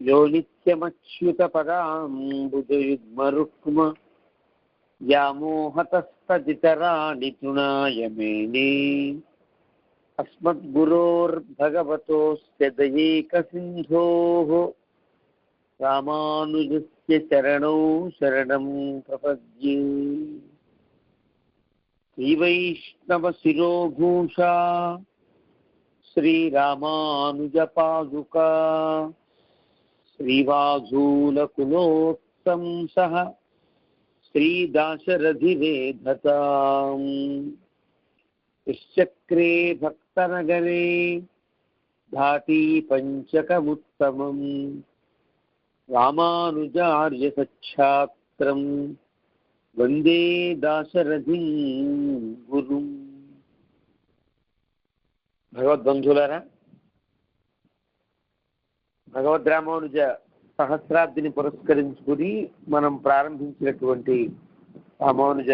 యో నిత్యమచ్యుత పదాంబుజయుగ్మరుక్మ వ్యామోహతస్తదితరాణి తృణాయ మేనే అస్మద్గురోర్భగవతోస్య దయైకసింధోః రామానుజస్య చరణౌ శరణం ప్రపద్యే. శ్రీవైష్ణవశిరోభూషా శ్రీరామానుజపాదుకా శ్రీవాసూలకులోత్తంసః శ్రీదాశరథిరేధతాం. నిశ్చక్రే భక్తనగరే ధాటీ పంచకముత్తమం రామానుజార్యసచ్ఛాత్రం వందే దాశరథిం గురుం. భగవద్బంధులారా, భగవద్ రామానుజ సహస్రాబ్దిని పురస్కరించుకుని మనం ప్రారంభించినటువంటి రామానుజ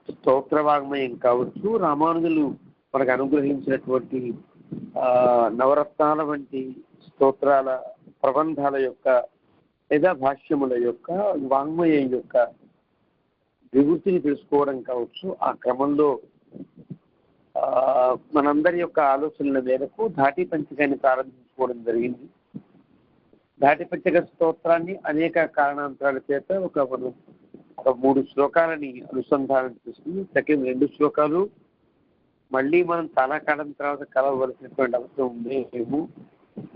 స్తోత్ర వాగ్మయం కావచ్చు, రామానుజులు మనకు అనుగ్రహించినటువంటి నవరత్నాల వంటి స్తోత్రాల ప్రబంధాల యొక్క లేదా భాష్యముల యొక్క వాంగ్మయం యొక్క వివృతిని తెలుసుకోవడం కావచ్చు. ఆ క్రమంలో మనందరి యొక్క ఆలోచనల మేరకు ధాటి పంచకాన్ని ప్రారంభించుకోవడం జరిగింది. ధాటి పంచక స్తోత్రాన్ని అనేక కారణాంతరాల చేత ఒక 3 శ్లోకాలని అనుసంధానం చేసుకుని సెకండ్ 2 శ్లోకాలు మళ్ళీ మనం చాలా కాలం తర్వాత కలవలసినటువంటి అవసరం ఉంది. మేము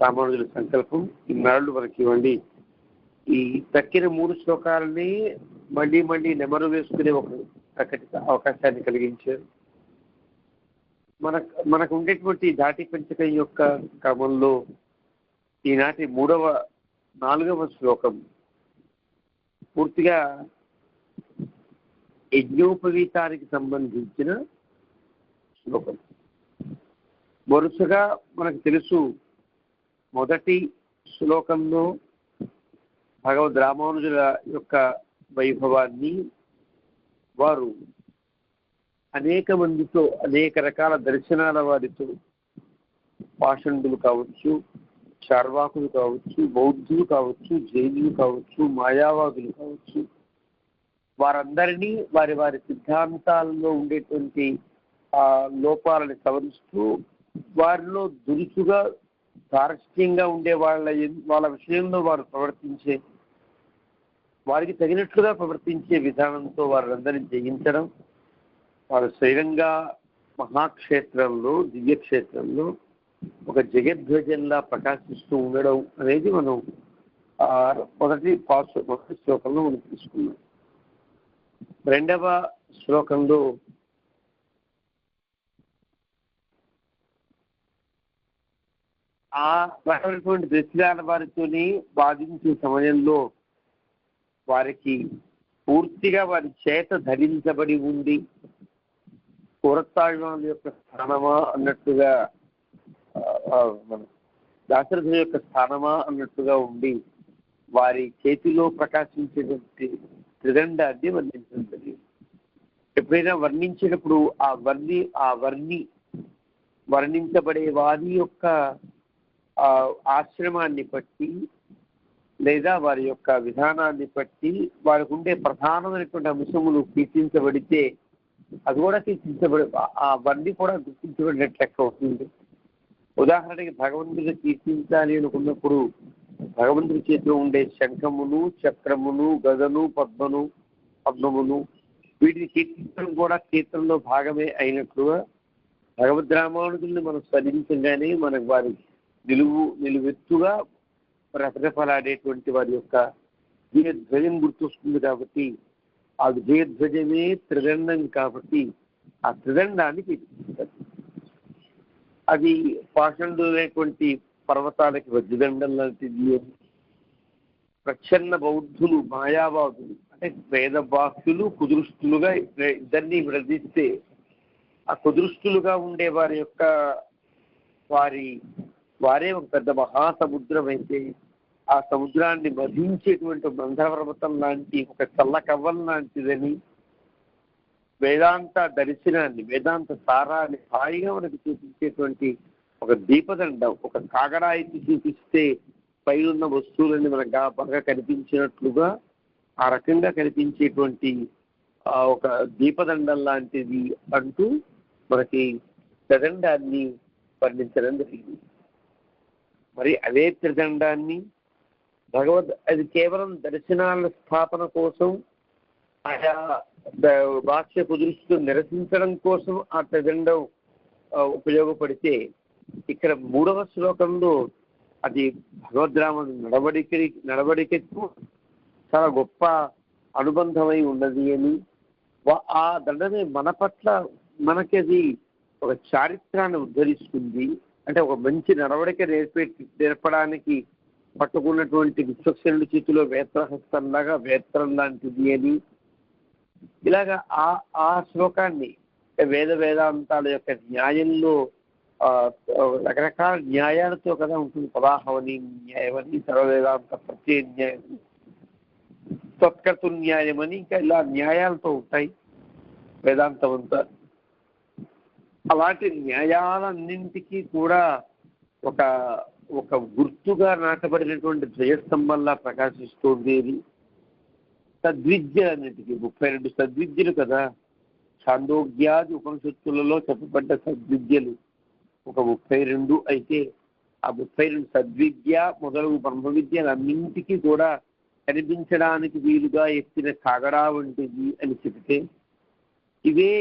రామానుజుల సంకల్పం ఈ మరళ్ళు మనకి ఇవ్వండి. ఈ తక్కిన 3 శ్లోకాలని మళ్ళీ నెమరు వేసుకునే ఒక ప్రకటిత అవకాశాన్ని కలిగించారు. మనకు ఉండేటువంటి ధాటి పంచకం యొక్క క్రమంలో ఈనాటి 4వ శ్లోకం పూర్తిగా యజ్ఞోపవీతానికి సంబంధించిన శ్లోకం. వరుసగా మనకు తెలుసు, మొదటి శ్లోకంలో భగవద్ రామానుజుల యొక్క వైభవాన్ని, వారు అనేక మందితో అనేక రకాల దర్శనాల వారితో, పాషండులు కావచ్చు, చార్వాకులు కావచ్చు, బౌద్ధులు కావచ్చు, జైనులు కావచ్చు, మాయావాదులు కావచ్చు, వారందరినీ వారి వారి సిద్ధాంతాల్లో ఉండేటువంటి ఆ లోపాలని సవరిస్తూ వారిలో దురుసుగా తారస్యంగా ఉండే వాళ్ళ విషయంలో వారు ప్రవర్తించే, వారికి తగినట్లుగా ప్రవర్తించే విధానంతో వారందరినీ జయించడం, వారు స్వయంగా మహాక్షేత్రంలో, దివ్యక్షేత్రంలో ఒక జగద్ధ్వజంలా ప్రకాశిస్తూ ఉండడం అనేది మనం మొదటి శ్లోకంలో మనం తీసుకున్నాం. 2వ శ్లోకంలో ఆ రకమైనటువంటి దృశ్యాల వారితోని బాధించే సమయంలో వారికి పూర్తిగా వారి చేత ధరించబడి ఉండి పురత్తాళ్వాల యొక్క స్థానమా అన్నట్టుగా, మన దాశరథుల యొక్క స్థానమా అన్నట్టుగా ఉండి వారి చేతిలో ప్రకాశించేటువంటి త్రిదండాన్ని వర్ణించడం జరిగింది. ఎప్పుడైనా వర్ణించేటప్పుడు ఆ వర్ణించబడే వారి యొక్క ఆశ్రమాన్ని బట్టి లేదా వారి యొక్క విధానాన్ని బట్టి వారికి ఉండే ప్రధానమైనటువంటి అంశములు కీర్తించబడితే అది కూడా ఆ వర్ణి కూడా గుర్తించబడినట్లు లెక్క అవుతుంది. ఉదాహరణకి భగవంతుడిని కీర్తించాలి అనుకున్నప్పుడు భగవంతుడి చేతిలో ఉండే శంఖమును, చక్రమును, గదను, పద్మమును వీటిని కీర్తించడం కూడా కీర్తనలో భాగమే అయినట్లుగా భగవద్ రామానుజుల్ని మనం స్మరించగానే మనకు వారి నిలువెత్తుగా రెపరెపలాడేటువంటి వారి యొక్క విజయధ్వజం గుర్తొస్తుంది. కాబట్టి ఆ విజయధ్వజమే త్రిదండం కాబట్టి ఆ త్రిదండాన్ని కీర్తిస్తారు. అది పాషండులైనటువంటి పర్వతాలకి వజ్రదండం లాంటిది. ప్రచ్ఛన్న బౌద్ధులు, మాయావాదులు అంటే వేదవాక్యులు కుదృష్టులుగా ఇద్దరినీ విడదీస్తే ఆ కుదృష్టులుగా ఉండే వారి యొక్క వారే ఒక పెద్ద మహాసముద్రం అయితే ఆ సముద్రాన్ని మధించేటువంటి బంధపర్వతం లాంటి ఒక చల్ల కవ్వం లాంటిదని వేదాంత దర్శనాన్ని, వేదాంత సారాన్ని హాయిగా మనకు చూపించేటువంటి ఒక దీపదండం, ఒక కాగడాయికి చూపిస్తే పైనున్న వస్తువులని మనకు బాగా కనిపించినట్లుగా ఆ రకంగా కనిపించేటువంటి ఒక దీపదండం లాంటిది అంటూ మనకి త్రిదండాన్ని వర్ణించడం జరిగింది. మరి అదే త్రిదండాన్ని అది కేవలం దర్శనాల స్థాపన కోసం, ఆయా భాష్య కుదురుస్తూ నిరసించడం కోసం ఆ త్రిదండం ఉపయోగపడితే, ఇక్కడ 3వ శ్లోకంలో అది భగవద్రామ నడవడికకు చాలా గొప్ప అనుబంధమై ఉన్నది అని, ఆ దండనే మన పట్ల మనకి అది ఒక చారిత్రాన్ని ఉద్ధరిస్తుంది. అంటే ఒక మంచి నడవడిక నేర్పడానికి పట్టుకున్నటువంటి విశ్వక్సేనుడి చేతిలో వేత్రహస్తంలాగా వేత్రం లాంటిది అని, ఇలాగా ఆ శ్లోకాన్ని వేదాంతాల యొక్క న్యాయంలో రకరకాల న్యాయాలతో కదా ఉంటుంది. పదాహవని న్యాయమని, సర్వవేదాంత ప్రత్యయ న్యాయం, తత్కర్తు న్యాయమని, ఇంకా ఇలా న్యాయాలతో ఉంటాయి వేదాంతం అంతా. అలాంటి న్యాయాలన్నింటికీ కూడా ఒక ఒక గుర్తుగా నాటబడినటువంటి ధ్వజస్తంభంలా ప్రకాశిస్తుంది. సద్విద్యలన్నింటికి 32 సద్విద్యలు కదా. ఛాందోగ్యాది ఉపనిషత్తులలో చెప్పబడ్డ సద్విద్యలు ఒక 32 అయితే, ఆ 32 సద్విద్య మొదలగు బ్రహ్మ విద్యలన్నింటికీ కూడా కనిపించడానికి వీలుగా ఎత్తిన కాగడా వంటిది అని చెబితే, ఇవే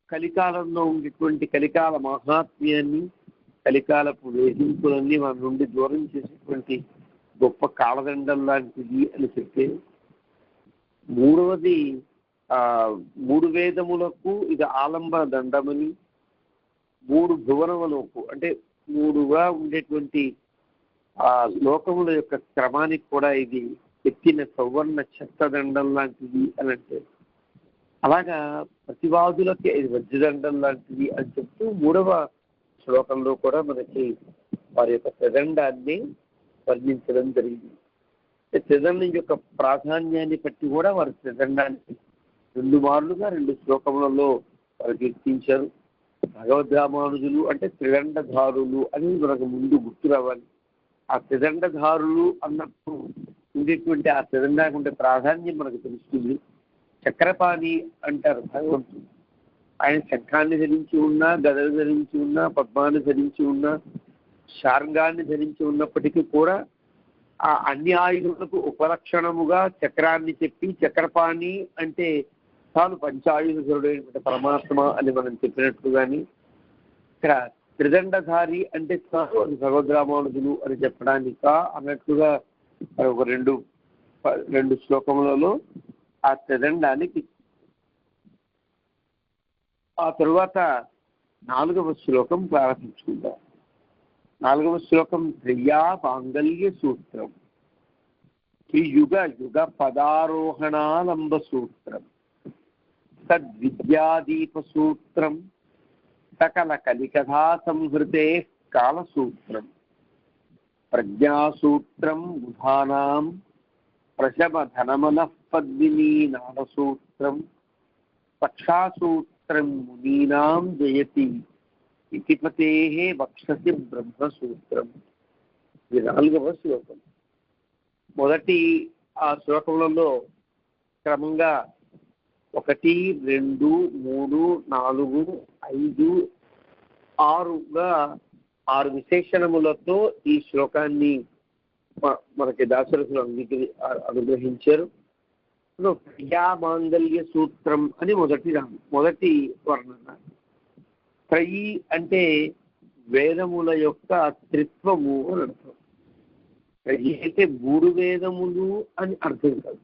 కలికాలంలో ఉండేటువంటి కలికాల మహాత్మ్యాన్ని, కలికాలపు వేధింపులన్నీ మన నుండి దూరం చేసేటువంటి గొప్ప కాలదండం లాంటిది అని చెప్తే, 3వది 3 వేదములకు ఇది ఆలంబన దండమని, 3 భువనములకు అంటే 3గా ఉండేటువంటి ఆ లోకముల యొక్క క్రమానికి కూడా ఇది ఎత్తిన సౌవర్ణ చెత్తదండం లాంటిది అని అంటే, అలాగా ప్రతివాదులకి ఇది వజ్రదండం లాంటిది అని చెప్తూ 3వ శ్లోకంలో కూడా మనకి వారి యొక్క త్రిదండాన్ని వర్ణించడం జరిగింది. త్రిదండం యొక్క ప్రాధాన్యాన్ని బట్టి కూడా వారి త్రిదండాన్ని 2 మార్లుగా 2 శ్లోకములలో వారు కీర్తించారు. భగవద్రామానుజులు అంటే త్రిదండధారులు అని మనకు ముందు గుర్తు రావాలి. ఆ త్రిదండధారులు అన్నప్పుడు ఉండేటువంటి ఆ త్రిదండానికి ఉండే ప్రాధాన్యం మనకు తెలుస్తుంది. చక్రపాణి అంటారు భగవంతుడు. ఆయన శంఖాన్ని ధరించి ఉన్నా, గదలు ధరించి ఉన్నా, పద్మాన్ని ధరించి ఉన్నా, శార్ంగాన్ని ధరించి ఉన్నప్పటికీ కూడా ఆ అన్ని ఆయుధులకు ఉపలక్షణముగా చక్రాన్ని చెప్పి, చక్రపాణి అంటే తాను పంచాయుధరుడైనటువంటి పరమాత్మ అని మనం చెప్పినట్లుగాని, ఇక్కడ త్రిదండధారి అంటే తాను అది భగవద్రామానుజులు అని చెప్పడానిక అన్నట్లుగా ఒక 2 శ్లోకములలో ఆ త్రిదండానికి. ఆ తరువాత 4వ శ్లోకం ప్రారంభించుకుంటాం. 4వ శ్లోకం త్రియా మాంగళ్య సూత్రం, త్రియుగ యుగ పదారోహణాలంబ సూత్రం, సద్విద్యాదీప సూత్రం, సకల కలికథా సంహృతే కాలసూత్రం, ప్రజ్ఞాసూత్రం బుధానాం ప్రశమధనమనః పద్మినీ నాదసూత్రం, పక్షాసూత్రం మునీనాం జయతి ఇతిపతే వక్షసి బ్రహ్మసూత్రం. ఇది 4వ శ్లోకం. మొదటి ఆ శ్లోకములలో క్రమంగా 1, 2, 3, 4, 5, 6గా 6 విశేషణములతో ఈ శ్లోకాన్ని మనకి దాశరథులు అనుగ్రహించారు. ప్రియా మాంగళ్య సూత్రం అని మొదటి వర్ణన. త్రయీ అంటే వేదముల యొక్క త్రిత్వము అని అర్థం. త్రయీ అంటే 3 వేదములు అని అర్థం కాదు.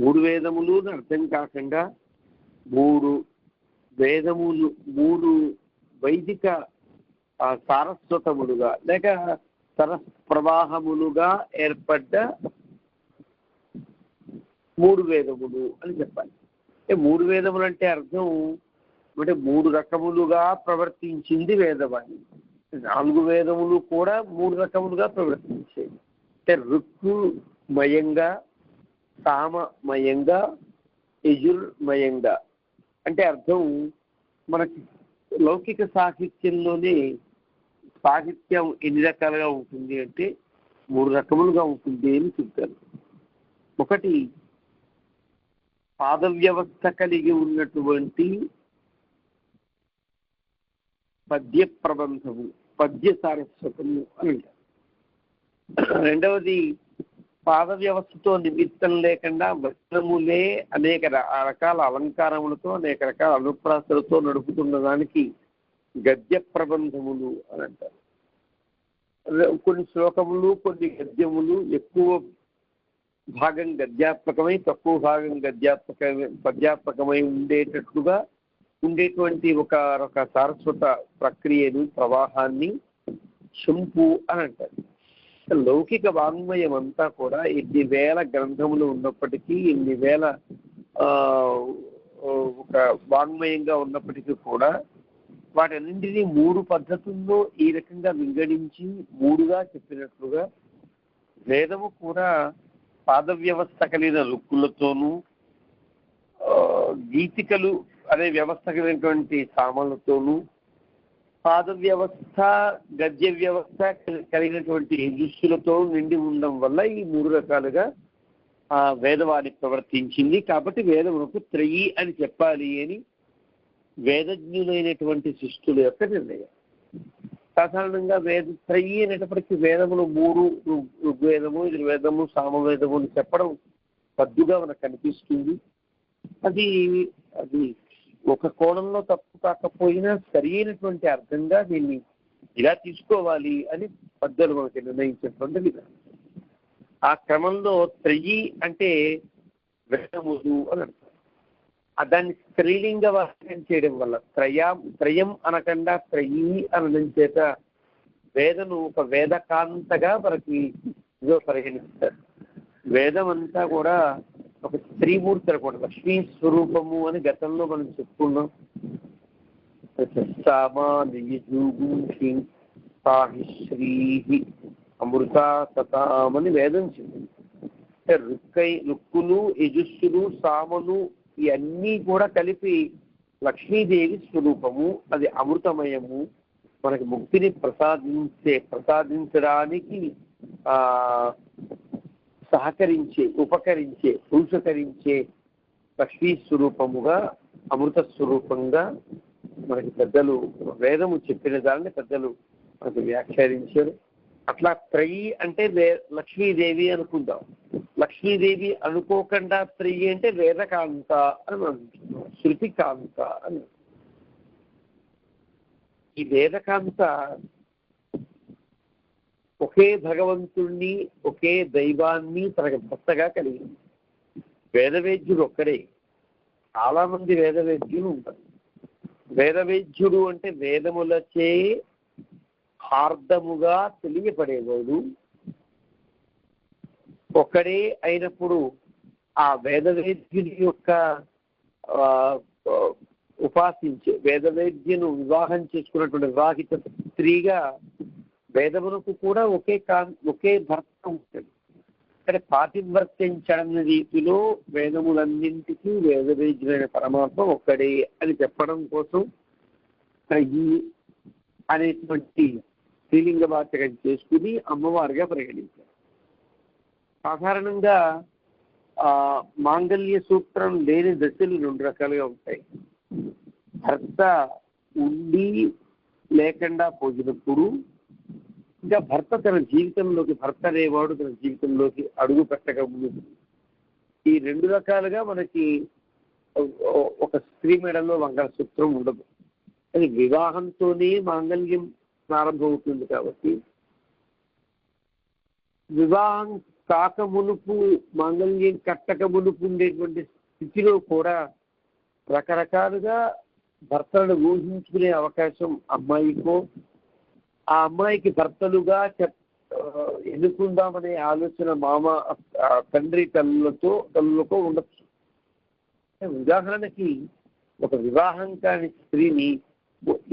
3 వేదములు అని అర్థం కాకుండా 3 వేదములు, 3 వైదిక సారస్వతములుగా లేక సరస్ప్రవాహములుగా ఏర్పడ్డ 3 వేదములు అని చెప్పాలి. 3 వేదములు అంటే అర్థం అంటే 3 రకములుగా ప్రవర్తించింది వేదవాణి. 4 వేదములు కూడా 3 రకములుగా ప్రవర్తించేవి. అంటే ఋక్కుమయంగా, సామమయంగా, యజుర్మయంగా. అంటే అర్థం మనకి లౌకిక సాహిత్యంలోనే సాహిత్యం ఎన్ని రకాలుగా ఉంటుంది అంటే 3 రకములుగా ఉంటుంది అని చెప్తారు. ఒకటి పాద వ్యవస్థ కలిగి ఉన్నటువంటి పద్య ప్రబంధము, పద్య సారస్వతము అని అంటారు. రెండవది పాద వ్యవస్థతో నిమిత్తం లేకుండా వచనములే అనేక రకాల అలంకారములతో అనేక రకాల అనుప్రాసలతో నడుపుతున్న దానికి గద్య ప్రబంధములు అని అంటారు. కొన్ని శ్లోకములు కొన్ని గద్యములు ఎక్కువ భాగం గద్యాత్మకమై తక్కువ భాగం పద్యాత్మకమై ఉండేటట్లుగా ఉండేటువంటి ఒక సారస్వత ప్రక్రియను ప్రవాహాన్ని శంపు అని అంటారు. లౌకిక వాంగ్మయం అంతా కూడా ఎన్ని వేల గ్రంథములు ఉన్నప్పటికీ ఎన్ని వేల ఒక వాంగ్మయంగా ఉన్నప్పటికీ కూడా వాటన్నింటినీ 3 పద్ధతుల్లో ఈ రకంగా వింగడించి 3గా చెప్పినట్లుగా వేదము కూడా పాద వ్యవస్థ కలిగిన రుక్కులతోనూ గీతికలు అనే వ్యవస్థ కలిగినటువంటి సామాన్లతోనూ పాద వ్యవస్థ గద్య వ్యవస్థ కలిగినటువంటి దుస్తులతో నిండి ఉండడం వల్ల ఈ 3 రకాలుగా వేదవాణి ప్రవర్తించింది. కాబట్టి వేదమునకు త్రయీ అని చెప్పాలి అని వేదజ్ఞులైనటువంటి శిష్టుల యొక్క నిర్ణయం. సాధారణంగా త్రయీ అనేటప్పటికీ వేదములు 3 ఋగ్వేదము, యజుర్వేదము, సామవేదము అని చెప్పడం పద్దుగా మనకు కనిపిస్తుంది. అది ఒక కోణంలో తప్పు కాకపోయినా సరి అయినటువంటి అర్థంగా దీన్ని ఇలా తీసుకోవాలి అని పెద్దలు మనకి నిర్ణయించినటువంటి విధానం. ఆ క్రమంలో త్రయీ అంటే వేదములు అని అంటారు. దాన్ని స్త్రీలింగ వాక్యం చేయడం వల్ల త్రయం అనకుండా త్రయీ అనడం చేత వేదను ఒక వేదకాంతగా మనకి పరిగణిస్తారు. వేదం అంతా కూడా ఒక స్త్రీమూర్తి అనమాట, లక్ష్మీ స్వరూపము అని గతంలో మనం చెప్పుకున్నాం. అమృత సతామని వేదం చెప్పింది. రుక్కులు, యజుస్సులు, సామలు ఇవన్నీ కూడా కలిపి లక్ష్మీదేవి స్వరూపము, అది అమృతమయము, మనకి ముక్తిని ప్రసాదించడానికి సహకరించే, ఉపకరించే, పురుషకరించే లక్ష్మీ స్వరూపముగా, అమృత స్వరూపంగా మనకి పెద్దలు వేదము చెప్పిన దాన్ని పెద్దలు మనకి వ్యాఖ్యానించారు. అట్లా త్రయీ అంటే లక్ష్మీదేవి అనుకుందాం. లక్ష్మీదేవి అనుకోకుండా త్రయీ అంటే వేదకాంత అని అనుకుంటున్నాం, శృతికాంత అని. ఈ వేదకాంత ఒకే భగవంతుణ్ణి, ఒకే దైవాన్ని తనకు భర్తగా కలిగింది. వేదవేద్యుడు ఒక్కడే, చాలా మంది వేదవేద్యులు ఉంటారు. వేదవేద్యుడు అంటే వేదములచే హార్దముగా తెలియపడేవాడు ఒక్కడే అయినప్పుడు ఆ వేదవేద్యుని యొక్క ఉపాసించే వేదవేద్యును వివాహం చేసుకున్నటువంటి వివాహిత స్త్రీగా వేదమునకు కూడా ఒకే భర్త ఉంటుంది. అంటే పాతివ్రత్యంచడన రీతిలో వేదములన్నింటికీ వేదవేద్యులైన పరమాత్మ ఒక్కడే అని చెప్పడం కోసం త్రయీ అనేటువంటి స్త్రీలింగ వాచకం చేసుకుని అమ్మవారిగా పరిగణించారు. సాధారణంగా మాంగళ్య సూత్రం లేని దశలు 2 రకాలుగా ఉంటాయి. భర్త ఉండి లేకుండా పోయినప్పుడు, ఇంకా భర్త తన జీవితంలోకి, భర్త అనేవాడు తన జీవితంలోకి అడుగు పెట్టక ముందు, ఈ 2 రకాలుగా మనకి ఒక స్త్రీ మెడలో మంగళసూత్రం ఉండదు. అది వివాహంతోనే మాంగళ్యం ప్రారంభమవుతుంది. కాబట్టి వివాహం కాక మునుపు, మాంగళ్యం కట్టక మునుపు ఉండేటువంటి స్థితిలో కూడా రకరకాలుగా భర్తలను ఊహించుకునే అవకాశం అమ్మాయికో, ఆ అమ్మాయికి భర్తలుగా ఎన్నుకుందామనే ఆలోచన తండ్రి తల్లులకో ఉండొచ్చు. ఉదాహరణకి ఒక వివాహం కాని స్త్రీని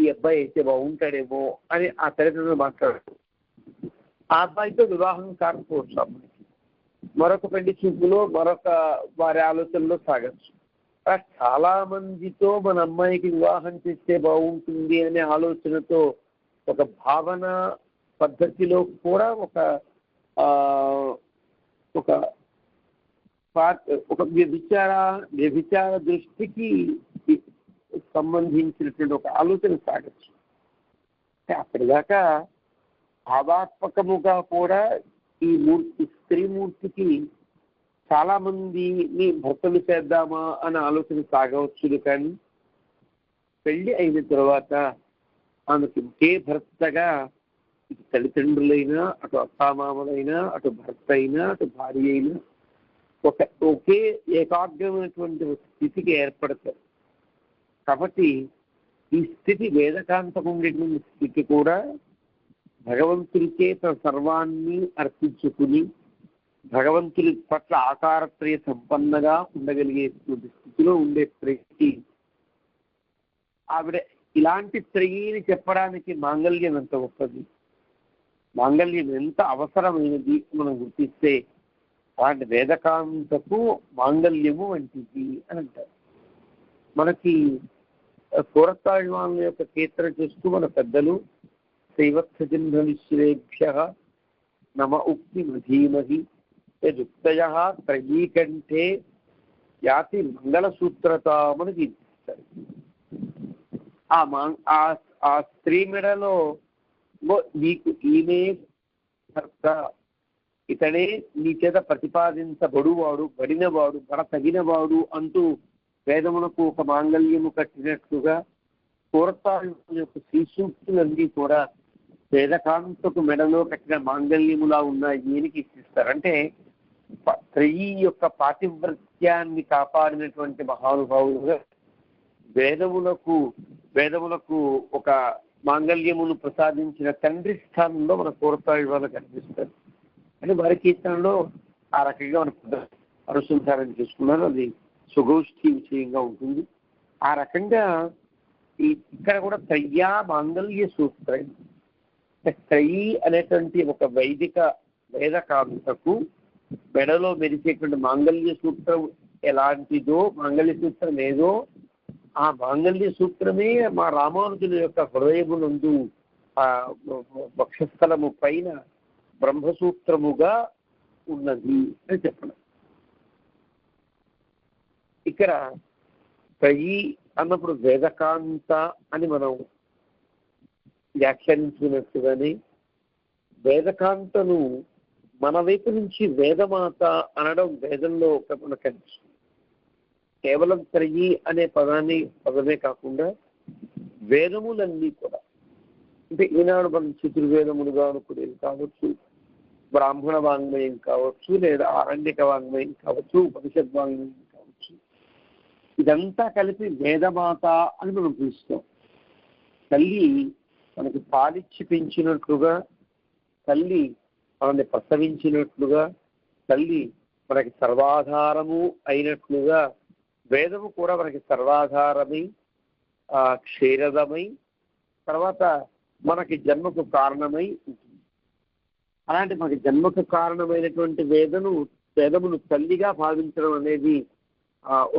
ఈ అబ్బాయి అయితే బాగుంటాడేమో అని ఆ తల్లిదండ్రులు మాట్లాడారు. ఆ అబ్బాయితో వివాహం కాకపోవచ్చు. అమ్మాయికి మరొక పెళ్లి చూపులో మరొక వారి ఆలోచనలో సాగచ్చు. చాలా మందితో మన అమ్మాయికి వివాహం చేస్తే బాగుంటుంది అనే ఆలోచనతో ఒక భావన పద్ధతిలో కూడా ఒక ఒక ఒక వ్యభిచార దృష్టికి సంబంధించినటువంటి ఒక ఆలోచన సాగచ్చు. అప్పటిదాకా భావాత్మకముగా కూడా ఈ స్త్రీమూర్తికి చాలా మందిని భర్తలు చేద్దామా అనే ఆలోచన సాగవచ్చును. కానీ పెళ్లి అయిన తర్వాత ఆమెకి ఒకే భర్తగా ఇటు తల్లిదండ్రులైనా, అటు అత్తామామలైనా, అటు భర్త అయినా, అటు భార్య అయినా ఒకే ఏకాగ్రమైనటువంటి స్థితికి ఏర్పడతారు. కాబట్టి ఈ స్థితి వేదకాంతకు ఉండేటువంటి స్థితి కూడా భగవంతుడికే తన సర్వాన్ని అర్పించుకుని భగవంతుడి పట్ల ఆకారత్రయ సంపన్నగా ఉండగలిగేటువంటి స్థితిలో ఉండే స్త్రీకి ఆవిడ ఇలాంటి స్త్రీని చెప్పడానికి మాంగళ్యం ఎంత గొప్పది, మాంగళ్యం ఎంత అవసరమైనది మనం గుర్తిస్తే అలాంటి వేదకాంతకు మాంగళ్యము వంటిది అని అంటారు. మనకి పూరతాళ్వాన్ల యొక్క కీర్తన చేస్తూ మన పెద్దలు శ్రీవత్సజన్మనిశ్రేభ్య నమ ఉక్తి మధీమహి యదుక్తయ త్రయీకంఠే యాతి మంగళసూత్రతామని కీర్తిస్తారు. ఆ స్త్రీ మెడలో నీకు ఈమె భర్త, ఇతడే నీ చేత ప్రతిపాదించబడువాడు, బడినవాడు, తగినవాడు అంటూ వేదమునకు ఒక మాంగళ్యము కట్టినట్లుగా పూర్వతాళ యొక్క శ్రీసూక్తులన్నీ కూడా వేదకాంతకు మెడలో కట్టిన మాంగళ్యములా ఉన్నాయి అని కీర్తిస్తారు. అంటే స్త్రీ యొక్క పాతివ్రత్యాన్ని కాపాడినటువంటి మహానుభావులుగా వేదములకు ఒక మాంగళ్యమును ప్రసాదించిన తండ్రి స్థానంలో మన పూర్వతాళ వాళ్ళు కనిపిస్తారు. అని వారి కీర్తనలో ఆ రకంగా మన అనుసంధానం చేసుకున్నారు. అది సుగోష్ఠి విషయంగా ఉంటుంది. ఆ రకంగా ఇక్కడ కూడా త్రయ్యా మాంగళ్య సూత్రం, త్రయీ అనేటువంటి ఒక వైదిక వేదకాంతకు మెడలో మెరిసేటువంటి మాంగళ్య సూత్రం ఎలాంటిదో, మాంగళ్య సూత్రం ఏదో ఆ మాంగళ్య సూత్రమే మా రామానుజుల యొక్క హృదయమునందు వక్షస్థలము పైన బ్రహ్మసూత్రముగా ఉన్నది అని చెప్పడం. ఇక్కడ త్రయీ అన్నప్పుడు వేదకాంత అని మనం వ్యాఖ్యానించినట్టుగానే వేదకాంతను మన వైపు నుంచి వేదమాత అనడం వేదంలో మనకు కనిపిస్తుంది. కేవలం త్రయీ అనే పదమే కాకుండా వేదములన్నీ కూడా, అంటే ఈనాడు మనం చతుర్వేదములుగా అనుకునేది కావచ్చు, బ్రాహ్మణ వాంగ్మయం కావచ్చు, లేదా ఆరణ్యక వాంగ్మయం కావచ్చు, ఉపనిషద్ వాంగ్మయం కావచ్చు, ఇదంతా కలిపి వేదమాత అని మనం పిలుస్తాం. తల్లి మనకి పాలిచ్చి పెంచినట్లుగా, తల్లి మనల్ని ప్రసవించినట్లుగా, తల్లి మనకి సర్వాధారము అయినట్లుగా వేదము కూడా మనకి సర్వాధారమై క్షీరదమై తర్వాత మనకి జన్మకు కారణమై ఉంటుంది. అలాంటి మనకి జన్మకు కారణమైనటువంటి వేదమును తల్లిగా భావించడం అనేది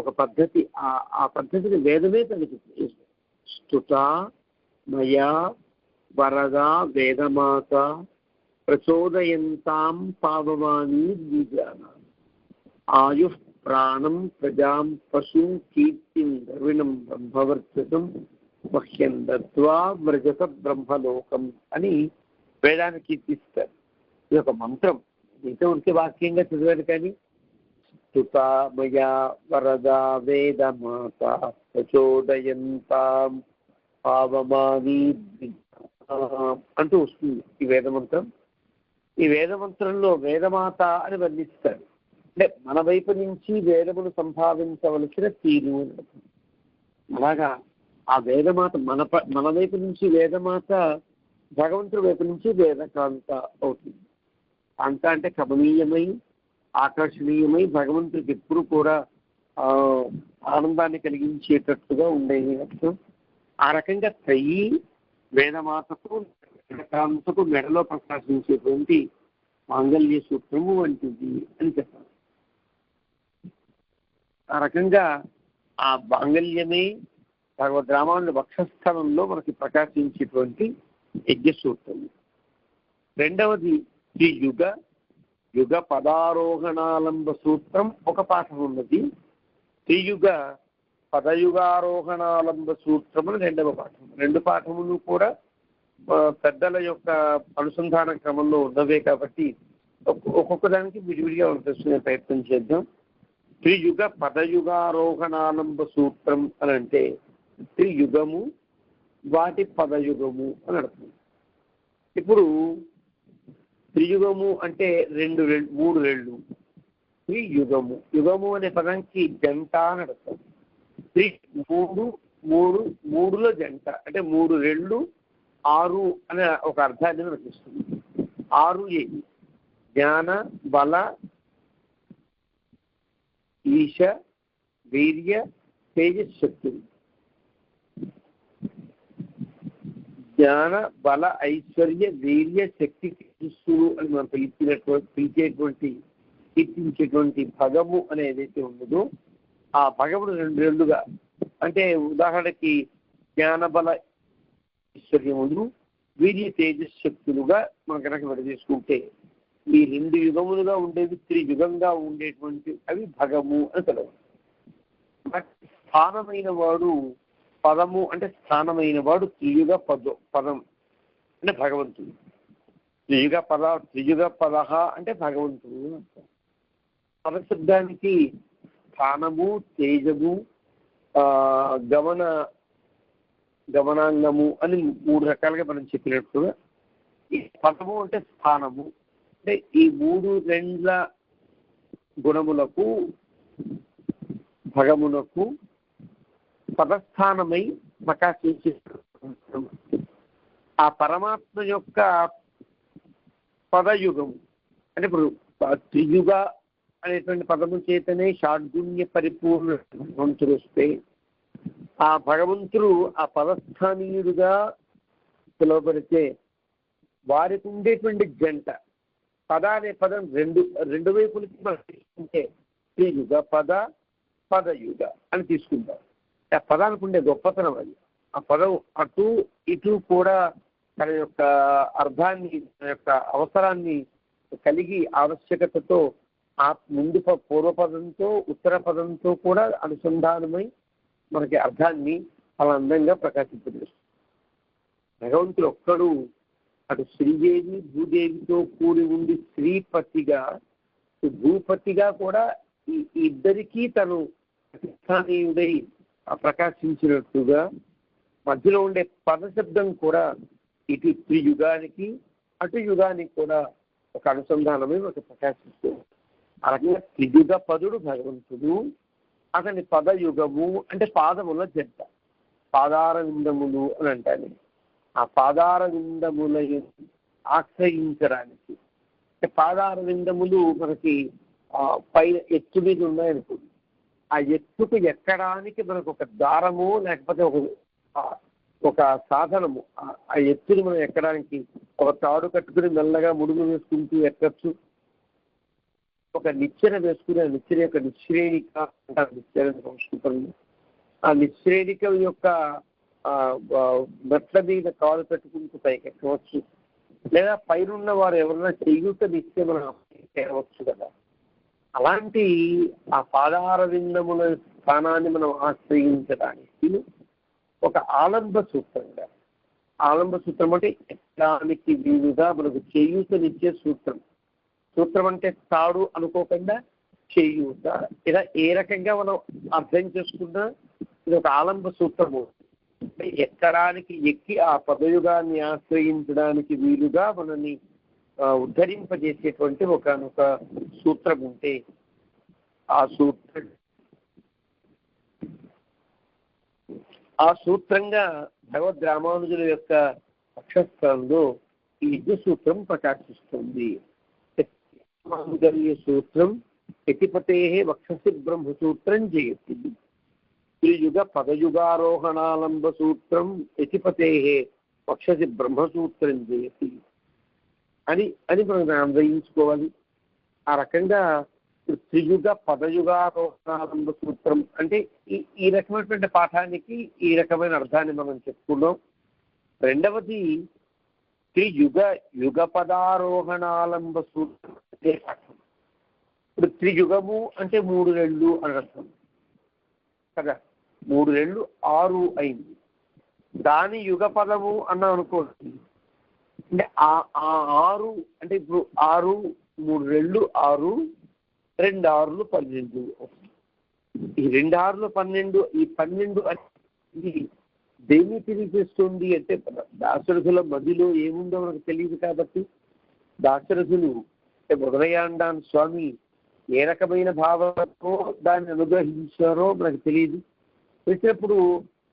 ఒక పద్ధతి. ఆ పద్ధతిని వేదమే తనకి స్తుత మయా వరదా వేదమాత ప్రచోదయంతాం పావమాని ద్విజాన ఆయు ప్రాణం ప్రజాం పశు కీర్తిం ద్రవిణం బ్రహ్మవర్చసం మహ్యం దత్వా వ్రజత బ్రహ్మలోకం అని వేదాన్ని కీర్తిస్తారు. ఇది ఒక మంత్రం, మిగతా ఉనికి వాక్యంగా చదివారు. కానీ స్తుత మయా వరదా వేదమాత ప్రచోదయంతాం పావమాని అంటూ వస్తుంది ఈ వేదమంత్రం. ఈ వేదమంత్రంలో వేదమాత అని వర్ణిస్తారు. అంటే మన వైపు నుంచి వేదమును సంభావించవలసిన తీరు అని. అలాగా ఆ వేదమాత మన వైపు నుంచి వేదమాత భగవంతుడి వైపు నుంచి వేదకాంత అవుతుంది. కాంత అంటే కమనీయమై ఆకర్షణీయమై భగవంతుడికి ఎప్పుడు కూడా ఆనందాన్ని కలిగించేటట్టుగా ఉండేది అర్థం. ఆ రకంగా త్రయీ వేదమాతకు వేదకాంతకు మెడలో ప్రకాశించేటువంటి మాంగళ్య సూత్రము వంటిది అని చెప్పాలి. ఆ రకంగా ఆ మాంగళ్యమే భగవద్ రామానుజ వక్షస్థలంలో మనకి ప్రకాశించేటువంటి యజ్ఞ సూత్రం. రెండవది త్రియుగ యుగ పదారోహణాలంబ సూత్రం ఒక పాఠం ఉన్నది. త్రియుగ పదయుగారోహణాలంబ సూత్రం అని రెండవ పాఠం. రెండు పాఠములు కూడా పెద్దల యొక్క అనుసంధాన క్రమంలో ఉన్నవే కాబట్టి ఒక్కొక్క దానికి విడివిడిగా తెలుసుకునే ప్రయత్నం చేద్దాం. త్రియుగ పదయుగారోహణాలంబ సూత్రం అని అంటే త్రియుగము వాటి పదయుగము అని అర్థం. ఇప్పుడు త్రియుగము అంటే మూడు రెళ్ళు. త్రియుగము, యుగము అనే పదానికి జంట అని అర్థం. మూడులో జంట అంటే మూడు రెళ్ళు 6 అనే ఒక అర్థాన్ని నడిపిస్తుంది. 6 ఏది? జ్ఞాన బల ఈశ వీర్య తేజశక్తులు. జ్ఞాన బల ఐశ్వర్య వీర్య శక్తి తేజస్సులు అని మనం కీర్తించేటువంటి భగము అని ఏదైతే ఉన్నదో ఆ భగముడు రెండుగా అంటే ఉదాహరణకి జ్ఞానబల ఐశ్వర్యములు వీర్య తేజశక్తులుగా మనం కనుక విడదీసుకుంటే ఈ 2 యుగములుగా ఉండేది త్రియుగంగా ఉండేటువంటి అవి భగము అని తెలవాలి. స్థానమైన వాడు పదము అంటే స్థానమైన వాడు త్రియుగ పదం అంటే భగవంతుడు. త్రియుగ పదహ అంటే భగవంతుడు. పదశబ్దానికి స్థానము తేజము గమనాంగము అని 3 రకాలుగా మనం చెప్పినట్టుగా ఈ పదము అంటే స్థానము అంటే ఈ 3 రెండ్ల గుణములకు భగమునకు పదస్థానమై ప్రకాశించే ఆ పరమాత్మ యొక్క పదయుగము అంటే ఇప్పుడు త్రియుగ అనేటువంటి పదము చేతనే షాడ్గుణ్య పరిపూర్ణ భగవంతుడు వస్తే ఆ భగవంతుడు ఆ పదస్థానీయుడుగా పిలువబడితే వారికి ఉండేటువంటి జంట పద అనే పదం రెండు వైపులకి మనం తీసుకుంటే త్రియుగ పదయుగ అని తీసుకుంటాం. ఆ పదానికి ఉండే గొప్పతనం అది. ఆ పదం అటు ఇటు కూడా తన యొక్క అర్థాన్ని తన యొక్క అవసరాన్ని కలిగి ఆవశ్యకతతో ఆ ముందు పూర్వపదంతో ఉత్తర పదంతో కూడా అనుసంధానమై మనకి అర్థాన్ని చాలా అందంగా ప్రకాశింపజేస్తుంది. భగవంతుడు ఒక్కడు అటు శ్రీదేవి భూదేవితో కూడి ఉండి శ్రీపతిగా భూపతిగా కూడా ఈ ఇద్దరికీ తను అధిష్టానీయుడై ప్రకాశించినట్టుగా మధ్యలో ఉండే పదశబ్దం కూడా ఇటు త్రియుగానికి అటు యుగానికి కూడా ఒక అనుసంధానమై ఒక ప్రకాశిస్తూ ఆ రకంగా త్రియుగ పదుడు భగవంతుడు. అతని పదయుగము అంటే పాదముల జంట పాదార విందములు అని అంటాను. ఆ పాదార విందముల ఆశ్రయించడానికి అంటే పాదార విందములు మనకి పైన ఎత్తు మీద ఉన్నాయనుకోండి. ఆ ఎత్తుకు ఎక్కడానికి మనకు ఒక దారము లేకపోతే ఒక సాధనము ఆ ఎత్తుని మనం ఎక్కడానికి ఒక తాడు కట్టుకుని మెల్లగా ముడుగు వేసుకుంటూ ఎక్కచ్చు. ఒక నిచ్చెన వేసుకుని ఆ నిచ్చెన యొక్క నిశ్రేణిక అంటారు. నిచ్చెన సంస్కృతంలో ఆ నిశ్రేణిక యొక్క మెట్ల మీద కాలు పెట్టుకుంటూ పైకి ఎక్కవచ్చు. లేదా పైనున్న వారు ఎవరైనా చెయ్యుటనిస్తే మనం చేరవచ్చు కదా. అలాంటి ఆ పాదార విందముల స్థానాన్ని మనం ఆశ్రయించడానికి ఒక ఆలంబ సూత్రంగా ఆలంబ సూత్రం అంటే ఎక్కడానికి వీలుగా మనకు చేయూతనిచ్చే సూత్రం. సూత్రం అంటే తాడు అనుకోకుండా చేయూత ఇలా ఏ రకంగా మనం అర్థం చేసుకున్నా ఇది ఒక ఆలంబ సూత్రము. ఎక్కడానికి ఎక్కి ఆ పదయుగాన్ని ఆశ్రయించడానికి వీలుగా మనల్ని ఉద్ధరింపజేసేటువంటి ఒక సూత్రం ఉంటే ఆ సూత్రంగా భగవద్ రామానుజుల యొక్క అక్షస్థలంలో ఈ యజ్ఞ సూత్రం ప్రకాశిస్తుంది. సూత్రం యతిపతే వక్షసి బ్రహ్మసూత్రం జయతి. త్రియుగ పదయుగారోహణాలంబ సూత్రం యతిపతే వక్షసి బ్రహ్మసూత్రం జయతి అని మనం అన్వయించుకోవాలి. ఆ రకంగా త్రియుగ పదయుగారోహణాలంబ సూత్రం అంటే ఈ రకమైనటువంటి పాఠానికి ఈ రకమైన అర్థాన్ని మనం చెప్పుకున్నాం. రెండవది త్రియుగ యుగపదారోహణాలంబ సూత్రం. ఇప్పుడు త్రియుగము అంటే 3 రెళ్ళు అని అర్థం కదా. 3 రెళ్ళు 6 అయింది. దాని యుగ పదము అన్నాం అనుకోండి, అంటే ఆ 6 అంటే ఇప్పుడు 6 3 రెళ్ళు 6, 2 6లు 12. ఈ 2 6లు 12, ఈ 12 అనేది దేన్ని తెలియజేస్తుంది అంటే దాశరథుల మదిలో ఏముందో మనకు తెలియదు కాబట్టి, దాశరథులు అంటే మొదలయాండాన్ స్వామి ఏ రకమైన భావనతో దాన్ని అనుగ్రహించారో మనకు తెలియదు. వచ్చినప్పుడు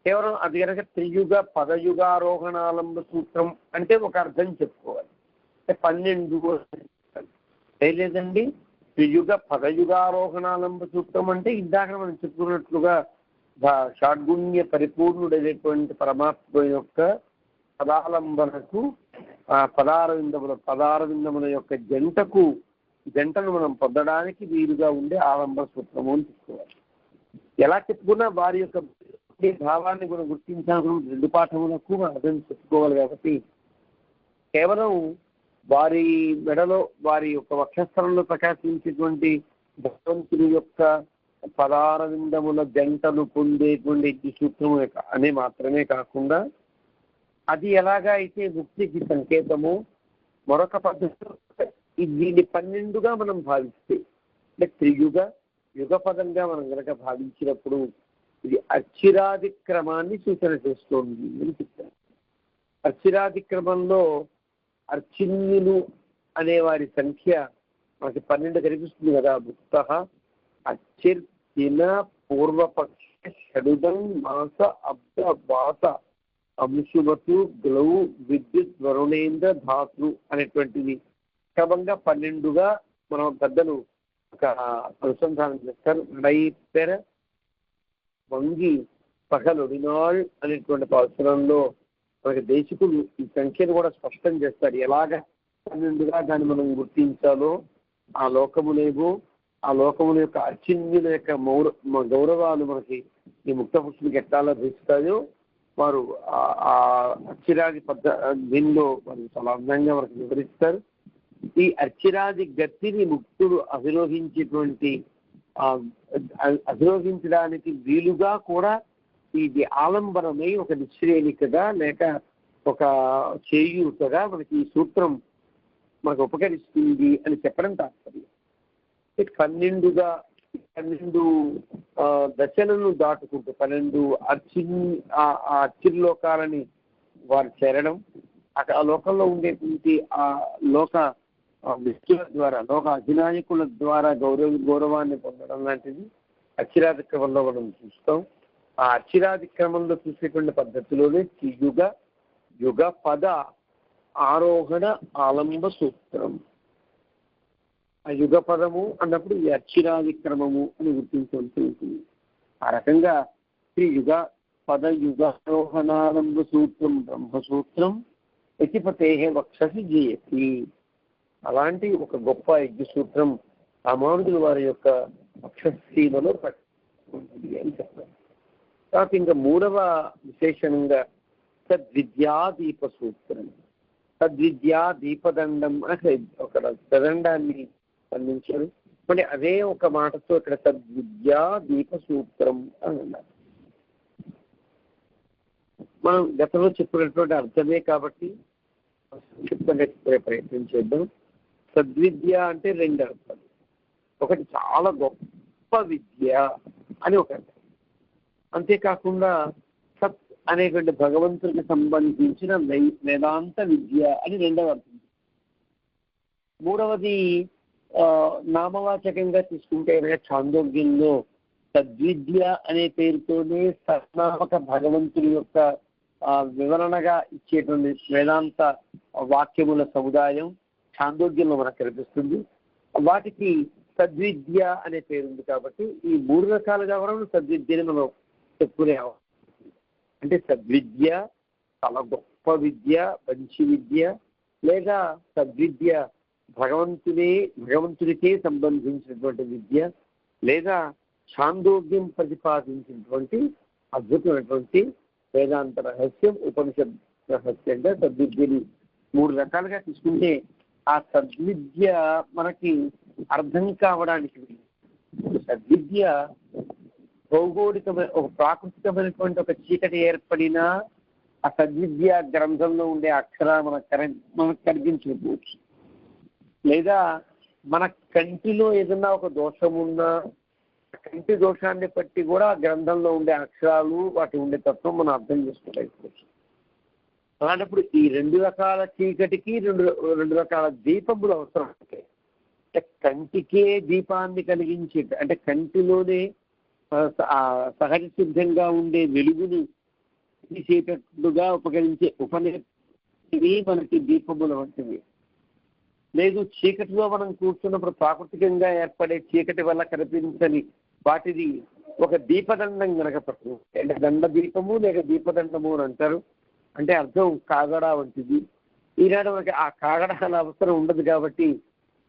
కేవలం అది కనుక త్రియుగ పదయుగారోహణాలంబ సూత్రం అంటే ఒక అర్థం చెప్పుకోవాలి. అంటే 12 లేదండి. త్రియుగ పదయుగారోహణాలంబ సూత్రం అంటే ఇందాక మనం చెప్పుకున్నట్లుగా షాడ్గుణ్య పరిపూర్ణుడైనటువంటి పరమాత్మ యొక్క పదాలంబనకు పదారవిందముల యొక్క జంటను మనం పొందడానికి వీలుగా ఉండే ఆలంబ సూత్రము అని చెప్పుకోవాలి. ఎలా చెప్పుకున్నా వారి యొక్క భావాన్ని మనం గుర్తించాలనుకున్న 2 పాఠములకు మనం అర్థం చెప్పుకోవాలి. కాబట్టి కేవలం వారి మెడలో వారి యొక్క వక్షస్థలంలో ప్రకాశించేటువంటి భగవంతుని యొక్క పదారవిందముల జంటను పొందేటువంటి సూత్రము అనే మాత్రమే కాకుండా, అది ఎలాగా అయితే ముక్తికి సంకేతము, మరొక పద్ధతిలో దీన్ని 12గా మనం భావిస్తే, అంటే త్రియుగ యుగపదంగా మనం కనుక భావించినప్పుడు ఇది అర్చిరాదిక్రమాన్ని సూచన చేస్తోంది అని చెప్తారు. అర్చిరాదిక్రమంలో అర్చిన్యులు అనే వారి సంఖ్య మనకి 12 కనిపిస్తుంది కదా. ముక్త అర్చిర్ దిన పూర్వపక్ష షడుదం మాస అబ్ద వాత అంశుమతు గ్లౌ విద్యుత్ వరుణేంద్ర ధాతృ అనేటువంటిది క్రమంగా 12గా మనం పెద్దలు ఒక అనుసంధానం చేస్తారు. నడైపెర వంగి పగలొడినాళ్ అనేటువంటి పాసురంలో మనకి దేశికులు ఈ సంఖ్యను కూడా స్పష్టం చేస్తారు. ఎలాగ 12గా దాన్ని మనం గుర్తించాలో, ఆ లోకములేవో ఆ లోకముల యొక్క అర్చిన్యుల యొక్క గౌరవాలు మనకి ఈ ముక్త పురుషులకు ఎట్లా లభిస్తాయో వారు ఆ అర్చిరాది దీనిలో వారు చాలా అందంగా మనకు వివరిస్తారు. ఈ అర్చిరాది గతిని ముక్తుడు అధిరోహించడానికి వీలుగా కూడా ఇది ఆలంబనమై ఒక నిశ్రేణికగా లేక ఒక చేయూతగా మనకి ఈ సూత్రం మనకు ఉపకరిస్తుంది అని చెప్పడం తాత్పర్యం. 12 దశలను దాటుకుంటూ 12 అర్చిర్లోకాలని వారు చేరడం, ఆ లోకంలో ఉండేటువంటి ఆ లోక వ్యక్తుల ద్వారా, లోక అధినాయకుల ద్వారా గౌరవాన్ని పొందడం లాంటిది అర్చిరాదిక్రమంలో మనం చూస్తాం. ఆ అర్చిరాదిక్రమంలో చూసేటువంటి పద్ధతిలోనే యుగ పద ఆరోహణ ఆలంబ సూత్రం. ఆ యుగ పదము అన్నప్పుడు ఈ అర్చిరాదిక్రమము అని గుర్తించవలసి ఉంటుంది. ఆ రకంగా త్రియుగ పదయుగారోహణాలంబ సూత్రం బ్రహ్మసూత్రం యతిపతే వక్షసి జయతి. అలాంటి ఒక గొప్ప యజ్ఞ సూత్రం రామానుజుల వారి యొక్క వక్షసీమలో ఉంటుంది అని చెప్తారు. తర్వాత ఇంకా 3వ విశేషణంగా సద్విద్యాదీప సూత్రం. సద్విద్యా దీపదండం అని ఒక సదండాన్ని అందించారు. మరి అదే ఒక మాటతో ఇక్కడ సద్విద్యా దీప సూత్రం అని అన్నారు. మనం గతంలో చెప్పినటువంటి అర్థమే కాబట్టి సంక్షిప్తంగా చెప్పే ప్రయత్నం చేద్దాం. సద్విద్య అంటే 2 అర్థాలు. ఒకటి చాలా గొప్ప విద్య అని ఒక అర్థం, అంతేకాకుండా సత్ అనేటువంటి భగవంతుడికి సంబంధించిన వేదాంత విద్య అని 2వ అర్థం. 3వది నామవాచకంగా తీసుకుంటే ఛాందోగ్యంలో సద్విద్య అనే పేరుతోనే సర్నామక భగవంతుడి యొక్క వివరణగా ఇచ్చేటువంటి వేదాంత వాక్యముల సముదాయం ఛాందోగ్యంలో మనకు కనిపిస్తుంది. వాటికి సద్విద్య అనే పేరు ఉంది. కాబట్టి ఈ 3 రకాలుగా మనం సద్విద్యని మనం చెప్పుకునే అంటే సద్విద్య చాలా గొప్ప విద్య, మంచి విద్య, లేదా సద్విద్య భగవంతుడికే సంబంధించినటువంటి విద్య, లేదా ఛాందోగ్యం ప్రతిపాదించినటువంటి అద్భుతమైనటువంటి వేదాంత రహస్యం, ఉపనిషత్ రహస్యంగా సద్విద్యని మూడు రకాలుగా తీసుకుంటే ఆ సద్విద్య మనకి అర్థం కావడానికి సద్విద్య భౌగోళికమైన ఒక ప్రాకృతికమైనటువంటి ఒక చీకటి ఏర్పడినా ఆ సద్విద్య గ్రంథంలో ఉండే అక్షరాలు మనకు కనిపించకపోవచ్చు, లేదా మన కంటిలో ఏదన్నా ఒక దోషం ఉన్నా కంటి దోషాన్ని బట్టి కూడా గ్రంథంలో ఉండే అక్షరాలు వాటి ఉండే తత్వం మనం అర్థం చేసుకోలేకపోవచ్చు. అలాంటప్పుడు ఈ రెండు రకాల చీకటికి రెండు రకాల దీపములు అవసరం ఉంటాయి. అంటే కంటికే దీపాన్ని కలిగించే, అంటే కంటిలోనే సహజ సిద్ధంగా ఉండే వెలుగుని తీసేటట్లుగా ఉపకరించే ఉపనిషత్తువి మనకి దీపముల వంటివి. లేదు చీకటిలో మనం కూర్చున్నప్పుడు ప్రాకృతికంగా ఏర్పడే చీకటి వల్ల కనిపించని వాటిది ఒక దీపదండం కనుక పట్టు, అంటే దండ దీపము లేక దీపదండము అని అంటారు. అంటే అర్థం కాగడా వంటిది. ఈనాడు మనకి ఆ కాగడాల అవసరం ఉండదు కాబట్టి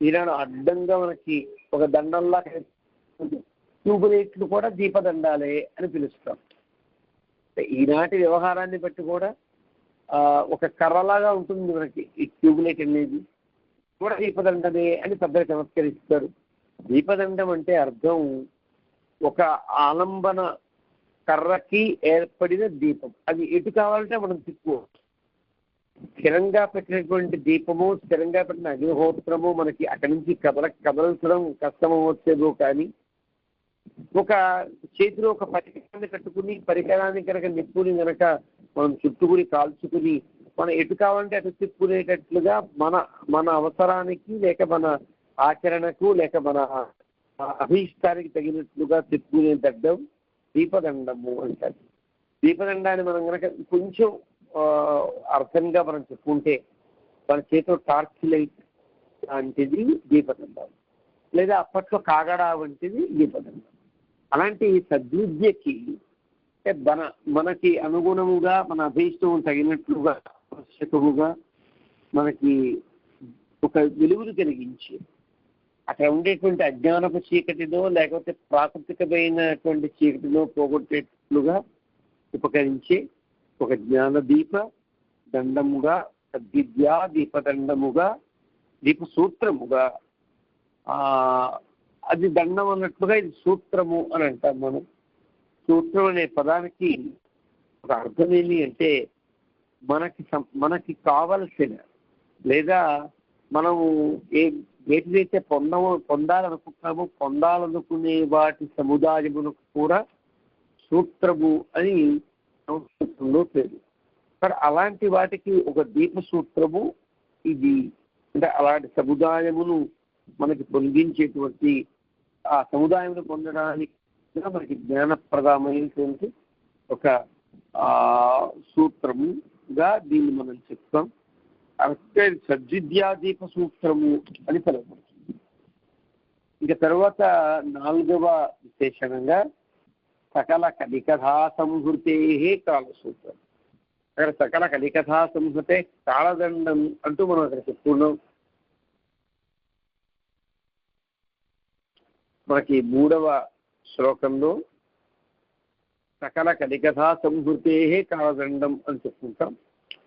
ఈనాడు అడ్డంగా మనకి ఒక దండంలా ట్యూబులైట్లు కూడా దీపదండాలే అని పిలుస్తాం. ఈనాటి వ్యవహారాన్ని బట్టి కూడా ఒక కర్రలాగా ఉంటుంది మనకి ఈ ట్యూబులైట్ అనేది కూడా దీపదండమే అని పెద్దలు చమత్కరిస్తారు. దీపదండం అంటే అర్థం ఒక ఆలంబన కర్రకి ఏర్పడిన దీపం, అది ఎటు కావాలంటే మనం తిప్పుకోవచ్చు. స్థిరంగా పెట్టినటువంటి దీపము, స్థిరంగా పెట్టిన అగ్నిహోత్రము మనకి అక్కడి నుంచి కదల్చడం కష్టమవచ్చేదో, కానీ ఒక చేతిలో ఒక పరికరాన్ని కట్టుకుని పరికరాన్ని కనుక నిప్పుని కనుక మనం చుట్టుకుని కాల్చుకుని మనం ఎటు కావాలంటే అటు తిప్పుకునేటట్లుగా మన అవసరానికి లేక మన ఆచరణకు లేక మన అభీష్టానికి తగినట్లుగా తిప్పుకునే దడ్డం దీపదండము అంటారు. దీపదండాన్ని మనం కనుక కొంచెం అర్థంగా మనం చెప్పుకుంటే మన చేతిలో టార్చ్ లైట్ లాంటిది దీపదండం, లేదా అప్పట్లో కాగడా వంటిది దీపదండం. అలాంటి సద్విద్యకి మనకి అనుగుణముగా మన అభీష్టం తగినట్లుగా ఆవశ్యకముగా మనకి ఒక వెలుగును కలిగించి అక్కడ ఉండేటువంటి అజ్ఞానపు చీకటిలో లేకపోతే ప్రాకృతికమైనటువంటి చీకటిలో పోగొట్టేట్లుగా ఉపకరించే ఒక జ్ఞానదీప దండముగా, సద్విద్యా దీపదండముగా, దీపసూత్రముగా, అది దండం అన్నట్లుగా ఇది సూత్రము అని అంటాం మనం. సూత్రం అనే పదానికి ఒక అర్థం ఏంటి అంటే మనకి కావలసిన లేదా మనము ఏదైతే పొందాలనుకుంటున్నామో పొందాలనుకునే వాటి సముదాయములకు కూడా సూత్రము అని సంస్కృతంలో పేరు. మరి అలాంటి వాటికి ఒక దీప సూత్రము ఇది. అంటే అలాంటి సముదాయమును మనకి పొందించేటువంటి ఆ సముదాయమును పొందడానికి మనకి జ్ఞానప్రదమైనటువంటి ఒక సూత్రముగా దీన్ని మనం చెప్తాం. అంటే సద్విద్యాదీప సూత్రము అని పిలువబడుతుంది. ఇక తర్వాత 4వ విశేషణంగా సకల కలికథా సంహృతే కాలసూత్రం. అక్కడ సకల కలికథా సంహృతే కాలదండం అంటూ మనం అక్కడ చెప్పుకున్నాం. మనకి 3వ శ్లోకంలో సకల కలికథా సంహృతే కాలదండం అని చెప్పుకుంటాం.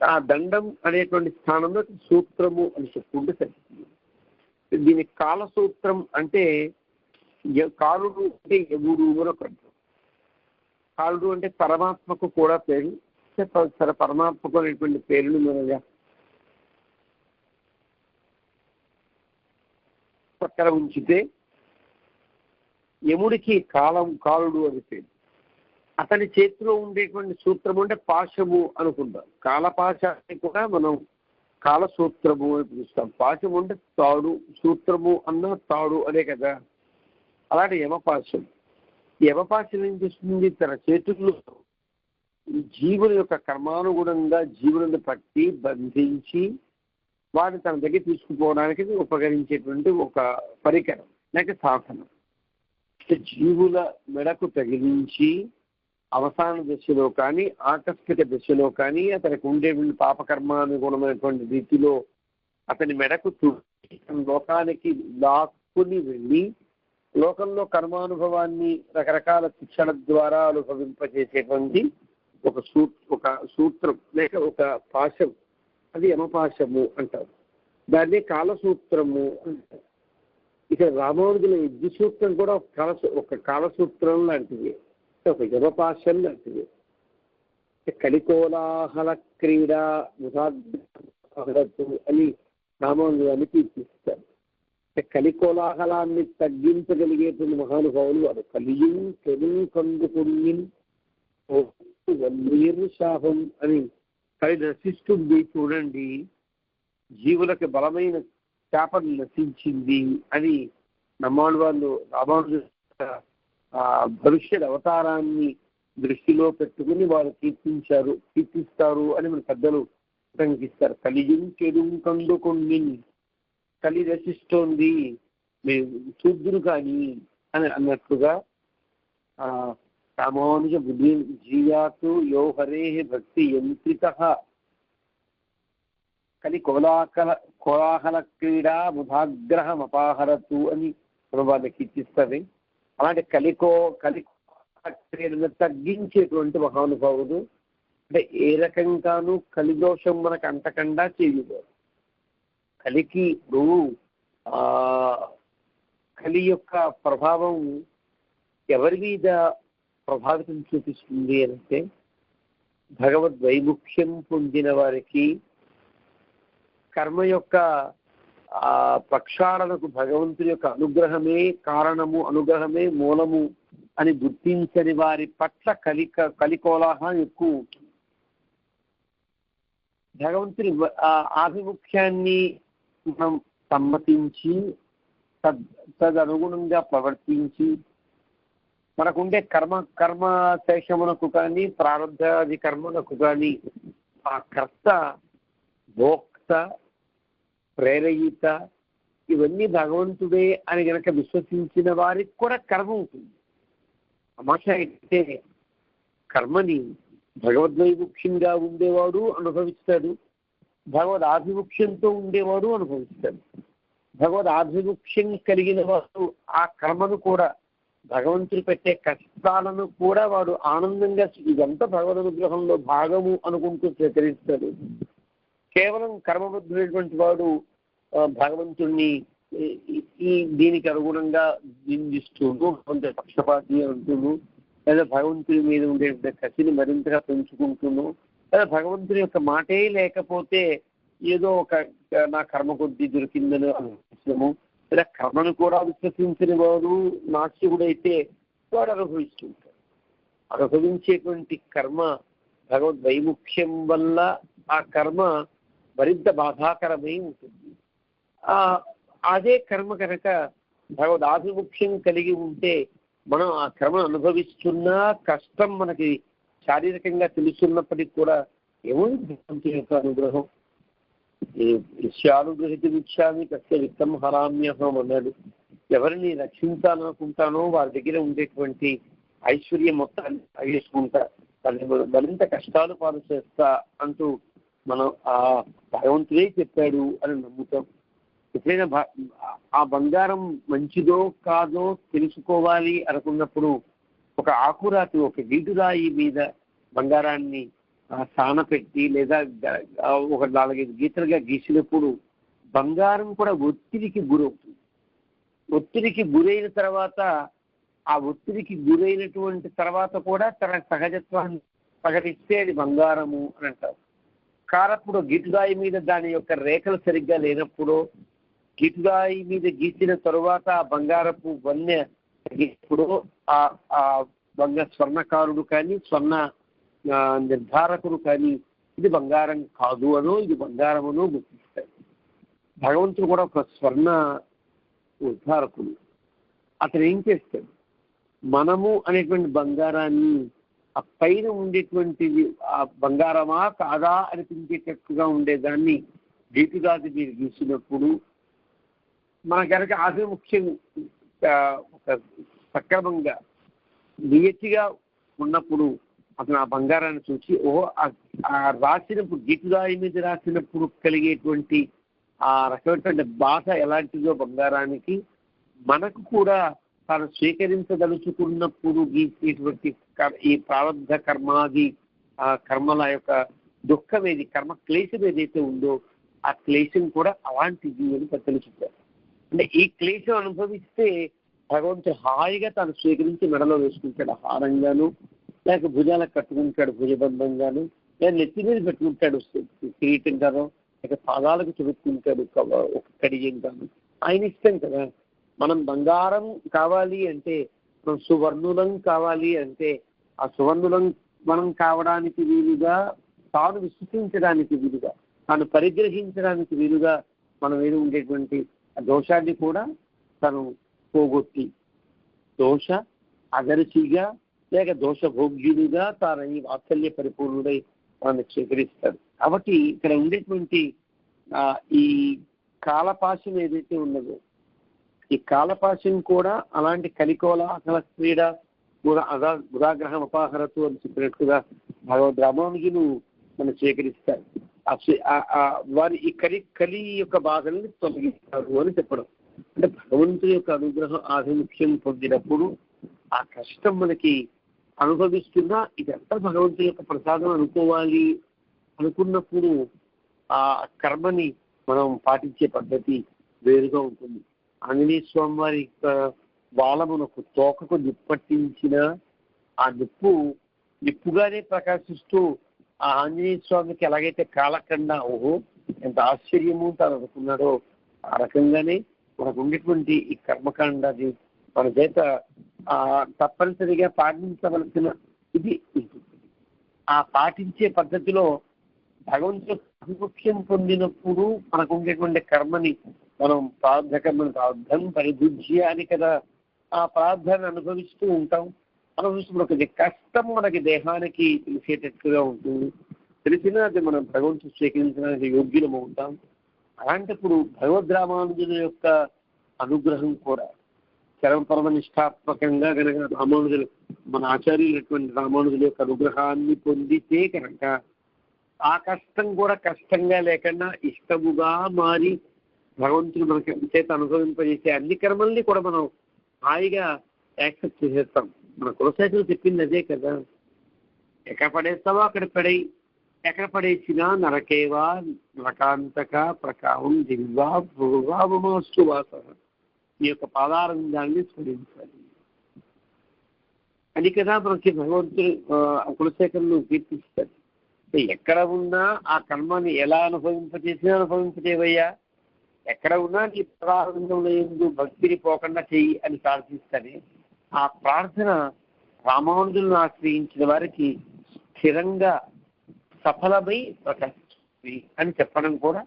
ఆ దండం అనేటువంటి స్థానంలో సూత్రము అని చెప్పుకుంటే సరిపోతుంది. దీనికి కాలసూత్రం అంటే కాలుడు అంటే ఎగుడు అని. కాలుడు అంటే పరమాత్మకు కూడా పేరు. సరే, పరమాత్మకు అనేటువంటి పేరుని మనం పక్కన ఉంచితే యముడికి కాలుడు అని పేరు. అతని చేతిలో ఉండేటువంటి సూత్రము అంటే పాశము అనుకుంటాం. కాలపాశాన్ని కూడా మనం కాలసూత్రము అని పిలుస్తాం. పాశము అంటే తాడు, సూత్రము అన్న తాడు అనే కదా. అలాంటి యమపాశం. యమపాశం ఏం చేస్తుంది? తన చేతుల్లో జీవుల యొక్క కర్మానుగుణంగా జీవులను పట్టి బంధించి వారిని తన దగ్గర తీసుకుపోవడానికి ఉపకరించేటువంటి ఒక పరికరం లేక సాధనం. జీవుల మెడకు తగిలించి అవసాన దశలో కానీ ఆకస్మిక దశలో కానీ అతనికి ఉండేటువంటి పాపకర్మానుగుణమైనటువంటి రీతిలో అతని మెడకు లోకానికి లాక్కుని వెళ్ళి లోకంలో కర్మానుభవాన్ని రకరకాల శిక్షణ ద్వారా అనుభవింపజేసేటువంటి ఒక సూత్రం లేక ఒక పాశం అది యమపాశము అంటారు. దాన్ని కాలసూత్రము అంటారు. ఇక రామానుజుల యజ్ఞ సూత్రం కూడా ఒక కాలసూత్రం లాంటిది, ఒక యమపాశం లాంటిది. కలికోలాహల క్రీడ ముసాద్ అని రామానుజాన్ని కీర్తిస్తారు. కలికోలాహలాన్ని తగ్గించగలిగేటువంటి మహానుభావులు వారు. కలియుం కెలు కందుకుణ్ణిన్ శాపం అని కలి నశిస్తుంది చూడండి, జీవులకు బలమైన శాపం నశించింది అని నమ్మాళ్ళవాళ్ళు రామానుజు భవిష్యత్ అవతారాన్ని దృష్టిలో పెట్టుకుని వారు కీర్తిస్తారు అని మన పెద్దలు ఉటంకిస్తారు. కలియుం కెడుం కందుకుణ్ణిన్, కలి రచిస్తోంది మీరు చూద్దురు కానీ అని అన్నట్లుగా రామానుజ బుద్ధి జీయాతు యో హరే భక్తి యంత్రిత కలి కోలాహల క్రీడా ముదాగ్రహం అపాహరతు అని వాళ్ళు కీర్తిస్తుంది. అలాంటి కలి క్రీడను తగ్గించేటువంటి మహానుభావుడు. అంటే ఏ రకంగానూ కలిదోషం మనకు అంతకుండా చేయదు. కలికి కలి యొక్క ప్రభావం ఎవరి మీద ప్రభావితం చూపిస్తుంది అంటే భగవద్వైముఖ్యం పొందిన వారికి, కర్మ యొక్క ప్రక్షాళనకు భగవంతుని యొక్క అనుగ్రహమే కారణము, అనుగ్రహమే మూలము అని గుర్తించని వారి పట్ల కలికోలాహలం ఎక్కువ. భగవంతుని ఆభిముఖ్యాన్ని మనం సమ్మతించి తదనుగుణంగా ప్రవర్తించి మనకుండే కర్మ శేషమునకు కానీ ప్రారంభాది కర్మలకు కానీ ఆ కర్త, భోక్త, ప్రేరయిత ఇవన్నీ భగవంతుడే అని గనక విశ్వసించిన వారికి కూడా కర్మ ఉంటుంది. తమాష అయితే కర్మని భగవద్వైముఖ్యంగా ఉండేవాడు అనుభవిస్తాడు, భగవద్ ఆభిముఖ్యంతో ఉండేవాడు అనుభవిస్తాడు. భగవద్ ఆభిముఖ్యం కలిగిన వాడు ఆ కర్మను కూడా, భగవంతుడు పెట్టే కష్టాలను కూడా వాడు ఆనందంగా ఇదంతా భగవద్ అనుగ్రహంలో భాగము అనుకుంటూ స్వీకరిస్తాడు. కేవలం కర్మబద్ధుడైనటువంటి వాడు భగవంతుణ్ణి దీనికి అనుగుణంగా నిందిస్తూను, పక్షపాతి అంటూను, లేదా భగవంతుడి మీద ఉండే కసిని మరింతగా పెంచుకుంటూను, లేదా భగవంతుని యొక్క మాటే లేకపోతే ఏదో ఒక నా కర్మ కొద్ది దొరికిందని అనిపించడము, లేదా కర్మను కూడా విశ్వసించిన వాడు నాస్తికుడైతే వాడు అనుభవిస్తుంటాడు. అనుభవించేటువంటి కర్మ భగవద్వైముఖ్యం వల్ల ఆ కర్మ మరింత బాధాకరమై ఉంటుంది. అదే కర్మ కనుక భగవద్ ఆభిముఖ్యం కలిగి ఉంటే మనం ఆ కర్మను అనుభవిస్తున్నా కష్టం మనకి శారీరకంగా తెలుస్తున్నప్పటికీ కూడా ఏముంది భగవంతుని యొక్క అనుగ్రహం. ఇష్యానుగ్రహితం ఇచ్చామి కష్ట విత్తం హరామ్యహం అన్నాడు. ఎవరిని రక్షించాలనుకుంటానో వారి దగ్గర ఉండేటువంటి ఐశ్వర్యం మొత్తాన్ని అయ్యేసుకుంటా, మరింత కష్టాలు పాలు చేస్తా అంటూ మనం ఆ భగవంతుడే చెప్పాడు అని నమ్ముతాం. ఎప్పుడైనా ఆ బంగారం మంచిదో కాదో తెలుసుకోవాలి అనుకున్నప్పుడు ఒక ఆకురాతి, ఒక గీటురాయి మీద బంగారాన్ని సానపెట్టి లేదా ఒక 4-5 గీతలుగా గీసినప్పుడు బంగారం కూడా ఒత్తిడికి గురవుతుంది. ఒత్తిడికి గురైన తర్వాత ఆ ఒత్తిడికి గురైనటువంటి తర్వాత కూడా తన సహజత్వాన్ని ప్రకటిస్తే అది బంగారము అని అంటారు. కారప్పుడు గిటురాయి మీద దాని యొక్క రేఖలు సరిగ్గా లేనప్పుడు, గిటురాయి మీద గీసిన తరువాత ఆ బంగారపు వన్నె ఇప్పుడు ఆ స్వర్ణకారుడు కానీ స్వర్ణ నిర్ధారకుడు కానీ ఇది బంగారం కాదు అనో ఇది బంగారం అనో గుర్తిస్తాడు. భగవంతుడు కూడా ఒక స్వర్ణ నిర్ధారకుడు. అతను ఏం చేస్తాడు, మనము అనేటువంటి బంగారాన్ని ఆ పైన ఉండేటువంటిది ఆ బంగారమా కాదా అనిపించేటట్టుగా ఉండేదాన్ని గీటుగాది మీరు గీసినప్పుడు మన కనుక ఆభిముఖ్యం ఒక సక్రమంగా నియతిగా ఉన్నప్పుడు అతను ఆ బంగారాన్ని చూసి రాసినప్పుడు గీటురాయి మీద రాసినప్పుడు కలిగేటువంటి ఆ రకమైనటువంటి బాధ ఎలాంటిదో బంగారానికి మనకు కూడా తాను స్వీకరించదలుచుకున్నప్పుడు గీసేటువంటి ఈ ప్రారంభ కర్మాది ఆ కర్మల యొక్క దుఃఖం ఏది, కర్మ క్లేశం ఏదైతే ఉందో ఆ క్లేశం కూడా అలాంటిది అని పెద్దలు చెప్పారు. అంటే ఈ క్లేశం అనుభవిస్తే భగవంతుడు హాయిగా తాను స్వీకరించి మెడలో వేసుకుంటాడు హారంగాను, లేక భుజాలకు కట్టుకుంటాడు భుజబంధంగాను, లేదా నెత్తి మీద పెట్టుకుంటాడు కిరీటంగాను, లేక పాదాలకు చురుక్కుంటాడు ఒక కడియంగాను. ఆయన ఇష్టం కదా. మనం బంగారం కావాలి అంటే, మనం సువర్ణులం కావాలి అంటే, ఆ సువర్ణులం మనం కావడానికి వీలుగా, తాను విశ్వసించడానికి వీలుగా, తాను పరిగ్రహించడానికి వీలుగా మనం ఏదో ఉండేటువంటి దోషాన్ని కూడా తను పోగొట్టి దోష అదర్శిగా లేక దోషభోగ్యునిగా తాను ఈ వాత్సల్య పరిపూర్ణుడై మనల్ని స్వీకరిస్తాడు. కాబట్టి ఇక్కడ ఉండేటువంటి ఈ కాలపాశం ఏదైతే ఉన్నదో, ఈ కాలపాశం కూడా అలాంటి కలికోలాహల క్రీడ బుధాగ్రహం అపాహరతు అని చెప్పినట్టుగా భగవద్ రామానుజులు మనం స్వీకరిస్తారు. వారి ఈ కలి యొక్క బాధల్ని తొలగిస్తారు అని చెప్పడం. అంటే భగవంతుడి యొక్క అనుగ్రహం ఆధిముఖ్యం పొందినప్పుడు ఆ కష్టం మనకి అనుభవిస్తున్నా ఇదంతా భగవంతుడి యొక్క ప్రసాదం అనుకోవాలి అనుకున్నప్పుడు ఆ కర్మని మనం పాటించే పద్ధతి వేరుగా ఉంటుంది. ఆంజనేయ స్వామి వారి బాలమునకు తోకకు నిప్పట్టించిన ఆ నిప్పుగానే ప్రకాశిస్తూ ఆ ఆంజనేయ స్వామికి ఎలాగైతే కాలకండ ఓహో ఎంత ఆశ్చర్యము తాను అనుకున్నాడో, ఆ రకంగానే మనకు ఉండేటువంటి ఈ కర్మకాండది మన చేత తప్పనిసరిగా పాటించవలసిన ఇది ఉంటుంది. ఆ పాటించే పద్ధతిలో భగవంతుడు ఆధిపత్యం పొందినప్పుడు మనకు ఉండేటువంటి కర్మని మనం ప్రార్థ కర్మను ప్రార్థం పరిభుజ్య అని కదా ఆ ప్రార్థాన్ని అనుభవిస్తూ ఉంటాం. అనుభవిస్తున్న ఒక కష్టం మనకి దేహానికి తెలిసేటట్టుగా ఉంటుంది. తెలిసినా అది మనం భగవంతుడు స్వీకరించడానికి యోగ్యులం అవుతాం. అలాంటప్పుడు భగవద్ రామానుజుల యొక్క అనుగ్రహం కూడా చరమపరమనిష్టాత్మకంగా కనుక రామానుజులు మన ఆచార్యులైనటువంటి రామానుజుల యొక్క అనుగ్రహాన్ని పొందితే కనుక ఆ కష్టం కూడా కష్టంగా లేకుండా ఇష్టముగా మారి భగవంతుడు మనకి చేత అనుభవింపజేసే అన్ని కర్మల్ని కూడా మనం హాయిగా యాక్సెప్ట్ చేసేస్తాం. మన కులశేఖరులు చెప్పింది అదే కదా, ఎక్కడ పడేస్తావో అక్కడ పడేయి, ఎక్కడ పడేసినా నరకేవా నరకాంతక ప్రకావం దివ్వా భోగావమాస్తు వాస, ఈ యొక్క పాదారంగాన్ని స్మరించాలి అని కదా మనకి భగవంతుడు కులశేఖరులు కీర్తిస్తారు. ఎక్కడ ఉన్నా ఆ కర్మని ఎలా అనుభవింపచేసినా అనుభవింపచేవయ్యా, ఎక్కడ ఉన్నా నీ ప్రారంభంలో ఎందు భక్తిని పోకుండా చెయ్యి అని ప్రార్థిస్తానే ఆ ప్రార్థన రామానుజులను ఆశ్రయించిన వారికి స్థిరంగా సఫలమై ప్రకాశిస్తుంది అని చెప్పడం కూడా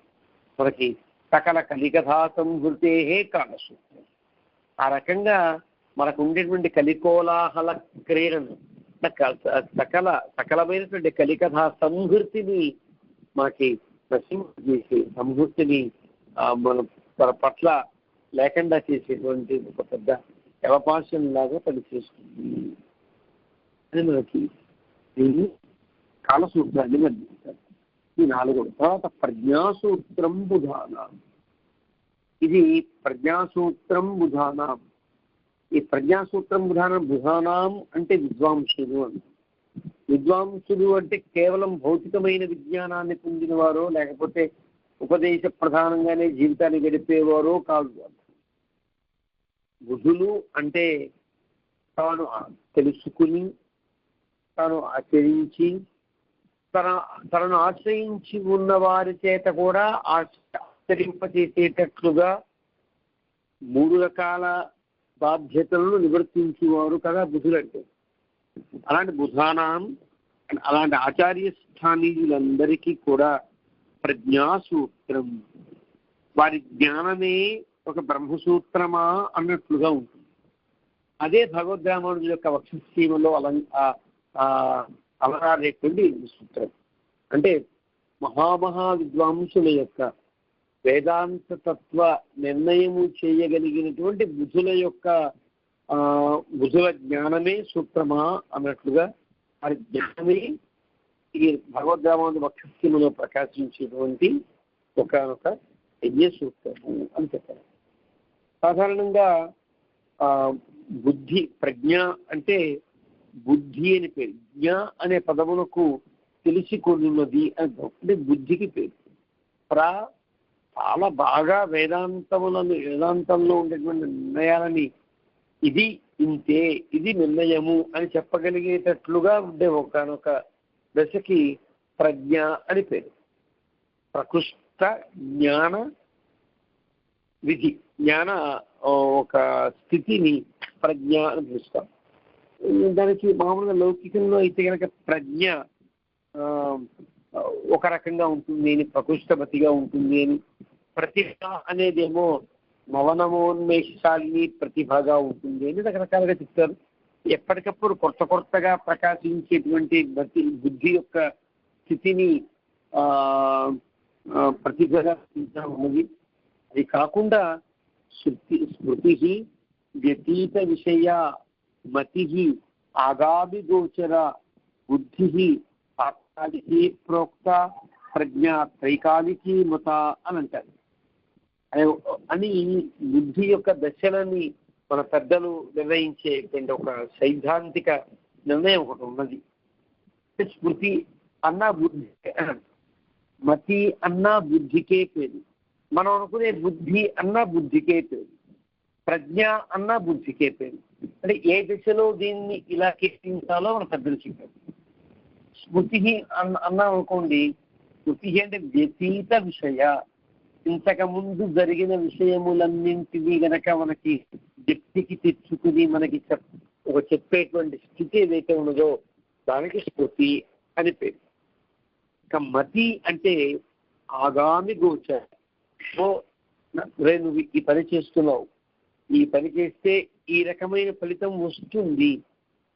మనకి సకల కలికథా సంహృతే కాలసూత్రం. ఆ రకంగా మనకు ఉండేటువంటి కలికోలాహల క్రీడను సకలమైనటువంటి కలికథా సంహృతిని మనకి నశింపజేసి సంహృతిని మన పట్ల లేకుండా చేసేటువంటి ఒక పెద్ద అవకాశం లాగా పనిచేస్తుంది అని మనకి దీన్ని కాలసూత్రాన్ని వర్ణిస్తారు. ఈ 4. తర్వాత ప్రజ్ఞాసూత్రం బుధానా, ఇది ప్రజ్ఞాసూత్రం బుధానాం. ఈ ప్రజ్ఞాసూత్రం బుధానాం అంటే విద్వాంసులు అని. విద్వాంసులు అంటే కేవలం భౌతికమైన విజ్ఞానాన్ని పొందినవారో లేకపోతే ఉపదేశ ప్రధానంగానే జీవితాన్ని గడిపేవారో కాదు. బుధులు అంటే తాను తెలుసుకుని తాను ఆచరించి తనను ఆశ్రయించి ఉన్న వారి చేత కూడా ఆచరింపచేసేటట్లుగా 3 రకాల బాధ్యతలను నివర్తించేవారు కదా బుధులంటే. అలాంటి బుధానాం అలాంటి ఆచార్య స్థానీయులందరికీ కూడా ప్రజ్ఞాసూత్రం, వారి జ్ఞానమే ఒక బ్రహ్మసూత్రమా అన్నట్లుగా ఉంటుంది. అదే భగవద్ రామానుజుల యొక్క వక్షస్థీమలో అలరారేటువంటి సూత్రం. అంటే మహామహా విద్వాంసుల యొక్క వేదాంత తత్వ నిర్ణయము చేయగలిగినటువంటి బుధుల జ్ఞానమే సూత్రమా అన్నట్లుగా వారి జ్ఞానమే ఈ భగవద్ రామానుజ వక్షస్థీమలో ప్రకాశించేటువంటి ఒకనొక యజ్ఞ సూత్రము అని చెప్పారు. సాధారణంగా బుద్ధి ప్రజ్ఞ అంటే బుద్ధి అని పేరు. జ్ఞ అనే పదములకు తెలుసుకున్నది అంటే బుద్ధికి పేరు. చాలా బాగా వేదాంతంలో ఉండేటువంటి నిర్ణయాలని ఇది ఇంతే, ఇది నిర్ణయము అని చెప్పగలిగేటట్లుగా ఉండే ఒకనొక దశకి ప్రజ్ఞ అని పేరు. ప్రకృష్ట జ్ఞాన విధి, జ్ఞాన ఒక స్థితిని ప్రజ్ఞ అని పిలుస్తాం. దానికి మామూలుగా లౌకికంలో అయితే కనుక ప్రజ్ఞ ఒక రకంగా ఉంటుంది అని, ప్రకృష్టమతిగా ఉంటుంది అని, ప్రతిభ అనేదేమో నవనమోన్మేషశాలిని ప్రతిభగా ఉంటుంది అని రకరకాలుగా చెప్తారు. ఎప్పటికప్పుడు కొత్తగా ప్రకాశించేటువంటి బుద్ధి యొక్క స్థితిని ప్రతిభగా ఉన్నది. అది కాకుండా స్మృతి వ్యతీత విషయ మతి ఆగామి గోచర బుద్ధి తాత్కాలికీ ప్రోక్త ప్రజ్ఞ త్రైకాలికీ మత అని అంటారు. అని బుద్ధి యొక్క దశలని మన పెద్దలు నిర్ణయించేటువంటి ఒక సైద్ధాంతిక నిర్ణయం ఒకటి ఉన్నది. స్మృతి అన్నా బుద్ధి, మతి అన్నా బుద్ధికే పేరు, మనం అనుకునే బుద్ధి అన్నా బుద్ధికే పేరు, ప్రజ్ఞ అన్నా బుద్ధికే పేరు. అంటే ఏ దశలో దీన్ని ఇలా కీర్తించాలో మన పెద్దలు చెప్పారు. స్మృతి అన్నా అనుకోండి, స్మృతి అంటే వ్యతీత విషయ, ఇంతకుముందు జరిగిన విషయములన్నింటినీ గనక మనకి వ్యక్తికి తెచ్చుకుని మనకి చెప్పేటువంటి స్థితి ఏదైతే ఉన్నదో దానికి స్మృతి అని పేరు. ఇక మతి అంటే ఆగామి గోచర. నువ్వు ఈ పని చేస్తున్నావు, ఈ పని చేస్తే ఈ రకమైన ఫలితం వస్తుంది,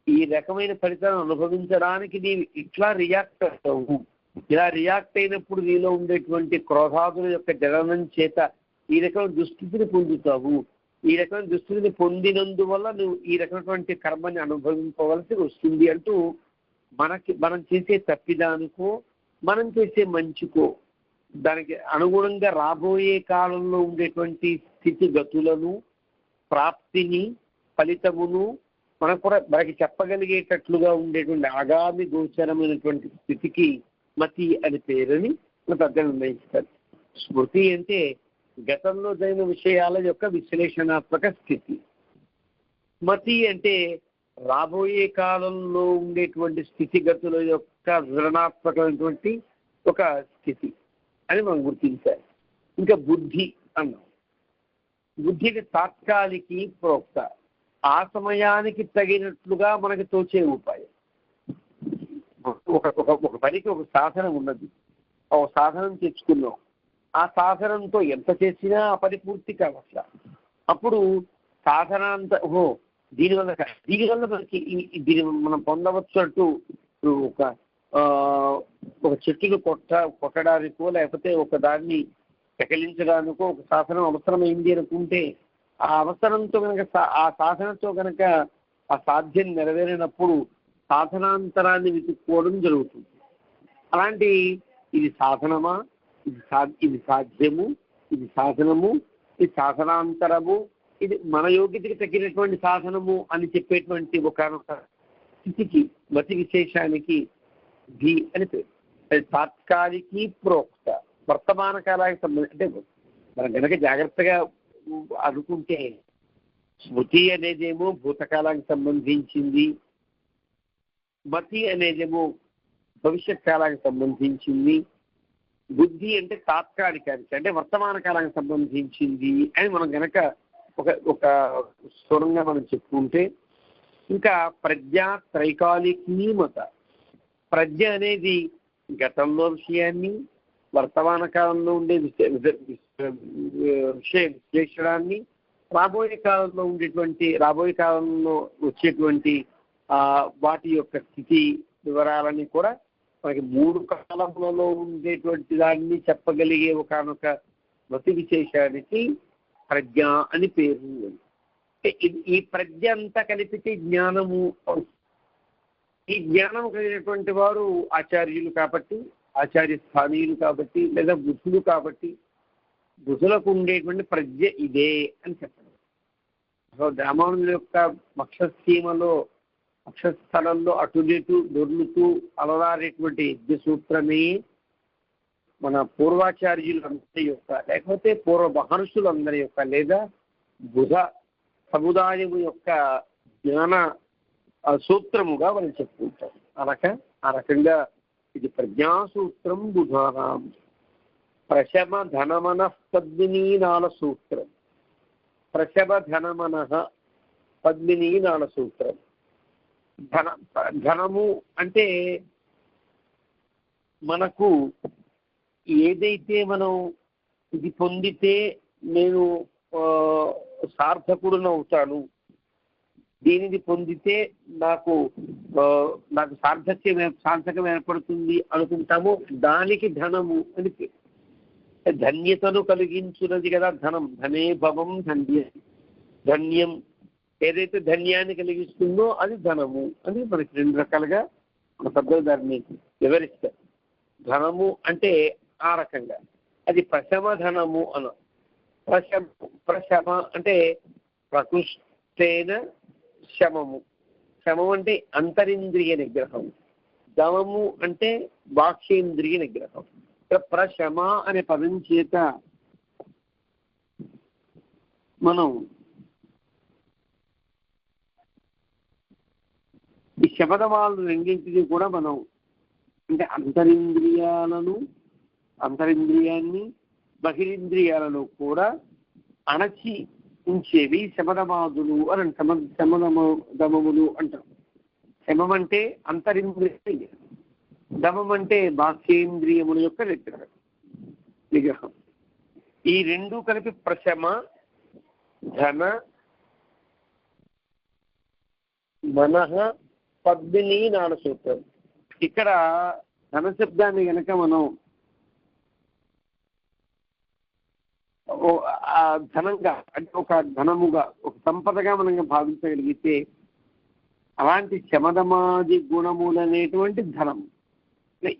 ఈ రకమైన ఫలితాన్ని అనుభవించడానికి నీవు ఇట్లా రియాక్ట్ అవుతావు, ఇలా రియాక్ట్ అయినప్పుడు నీలో ఉండేటువంటి క్రోధాదుల యొక్క జననం చేత ఈ రకమైన దుస్థితిని పొందుతావు, ఈ రకమైన దుస్థితిని పొందినందువల్ల నువ్వు ఈ రకమైనటువంటి కర్మని అనుభవించవలసి వస్తుంది అంటూ మనం చేసే తప్పిదానికో మనం చేసే మంచికో దానికి అనుగుణంగా రాబోయే కాలంలో ఉండేటువంటి స్థితిగతులను, ప్రాప్తిని, ఫలితమును మనకి చెప్పగలిగేటట్లుగా ఉండేటువంటి ఆగామి గోచరమైనటువంటి స్థితికి మతి అని పేరుని మన పెద్దలు నిర్ణయిస్తారు. స్మృతి అంటే గతంలో జరిగిన విషయాల యొక్క విశ్లేషణాత్మక స్థితి. మతి అంటే రాబోయే కాలంలో ఉండేటువంటి స్థితిగతుల యొక్క వివరణాత్మకమైనటువంటి ఒక స్థితి అని మనం గుర్తించాలి. ఇంకా బుద్ధి అన్నాం. బుద్ధికి తాత్కాలికి ప్రోక్త, ఆ సమయానికి తగినట్లుగా మనకి తోచే ఉపాయం. ఒక పనికి ఒక సాధనం ఉన్నది, ఒక సాధనం తెచ్చుకున్నాం, ఆ సాధనంతో ఎంత చేసినా ఆ పని పూర్తి కావట్లా. అప్పుడు సాధనాంత దీనివల్ల మనకి దీని మనం పొందవచ్చు అంటూ ఒక చెట్టును కొట్టడానికో లేకపోతే ఒక దాన్ని పెకలించడానికో ఒక సాధనం అవసరమైంది అనుకుంటే ఆ అవసరంతో కనుక ఆ సాధనతో కనుక ఆ సాధ్యం నెరవేరినప్పుడు సాధనాంతరాన్ని వెతుక్కోవడం జరుగుతుంది. అలాంటి ఇది సాధనమా, ఇది సాధ్యము, ఇది సాధనము, ఇది సాధనాంతరము, ఇది మన యోగ్యతకి తగినటువంటి సాధనము అని చెప్పేటువంటి ఒకనొక స్థితికి మతి విశేషానికి ధి అని పేరు. అది తాత్కాలికి ప్రోక్త, వర్తమాన కాలానికి సంబంధించి. అంటే మనం కనుక జాగ్రత్తగా అనుకుంటే స్మృతి అనేదేమో భూతకాలానికి సంబంధించింది, మతి అనేదేమో భవిష్యత్ కాలానికి సంబంధించింది, బుద్ధి అంటే తాత్కాలికానికి అంటే వర్తమాన కాలానికి సంబంధించింది అని మనం కనుక ఒక స్థూలంగా మనం చెప్పుకుంటే, ఇంకా ప్రజ్ఞ త్రైకాలికీ మత. ప్రజ్ఞ అనేది గతంలో విషయాన్ని, వర్తమాన కాలంలో ఉండే విషయ విశ్లేషణాన్ని, రాబోయే కాలంలో వచ్చేటువంటి వాటి యొక్క స్థితి వివరాలని కూడా మనకి మూడు కాలంలో ఉండేటువంటి దాన్ని చెప్పగలిగే ఒకనొక మతి విశేషానికి ప్రజ్ఞ అని పేరు. ఈ ప్రజ్ఞ అంతా కలిపితే జ్ఞానము. ఈ జ్ఞానం కలిగినటువంటి వారు ఆచార్యులు కాబట్టి, ఆచార్య స్థానీయులు కాబట్టి, లేదా బుద్ధులు కాబట్టి బుధులకు ఉండేటువంటి ప్రజ్ఞ ఇదే అని చెప్పడం. రామానుజుల యొక్క మక్షసీమలో అక్షస్థలంలో అటునిటు దొర్లుతూ అలరారేటువంటి యజ్ఞ సూత్రమే మన పూర్వాచార్యులందరి యొక్క లేకపోతే పూర్వ మహర్షులందరి యొక్క లేదా బుధ సముదాయము యొక్క జ్ఞాన సూత్రముగా మనం చెప్పుకుంటాం. ఆ రకంగా ఇది ప్రజ్ఞాసూత్రం బుధానాం ప్రశమ ధనమన పద్మినీనాళ సూత్రం. ప్రశమ ధనమన పద్మినీనాళ సూత్రం. ధనము అంటే మనకు ఏదైతే మనం ఇది పొందితే నేను సార్థకుడును అవుతాను, దీనిని పొందితే నాకు సార్థకం ఏర్పడుతుంది అనుకుంటాము, దానికి ధనము అని ధన్యతను కలిగించున్నది కదా ధనం. ధనే భవం ధన్యం ఏదైతే ధన్యాన్ని కలిగిస్తుందో అది ధనము అని మనకి రెండు రకాలుగా మన పెద్దలు దాన్ని వివరిస్తారు. ధనము అంటే ఆ రకంగా అది ప్రశమ ధనము అన. ప్రశమ అంటే ప్రకృష్టేన శమము. శమం అంటే అంతరింద్రియ నిగ్రహం. దమము అంటే బాహ్యేంద్రియ నిగ్రహం. ప్రశమ అనే పదం చేత మనం ఈ శబదమాలను రెండింటినీ కూడా మనం అంటే అంతరింద్రియాన్ని బహిరింద్రియాలను కూడా అణచి ఉంచేవి శమదమాదులు అని దమములు అంటారు. శమం అంటే అంతరింద్రియ, దమం అంటే బాహ్యేంద్రియముల యొక్క నిగ్రహం. ఈ రెండు కలిపి ప్రశమ ధన మనః పద్మిని నాణ సూత్రం. ఇక్కడ ధన శబ్దాన్ని కనుక మనం ధనంగా అంటే ఒక ధనముగా ఒక సంపదగా మనం భావించగలిగితే అలాంటి శమదమాది గుణములు అనేటువంటి ధనం,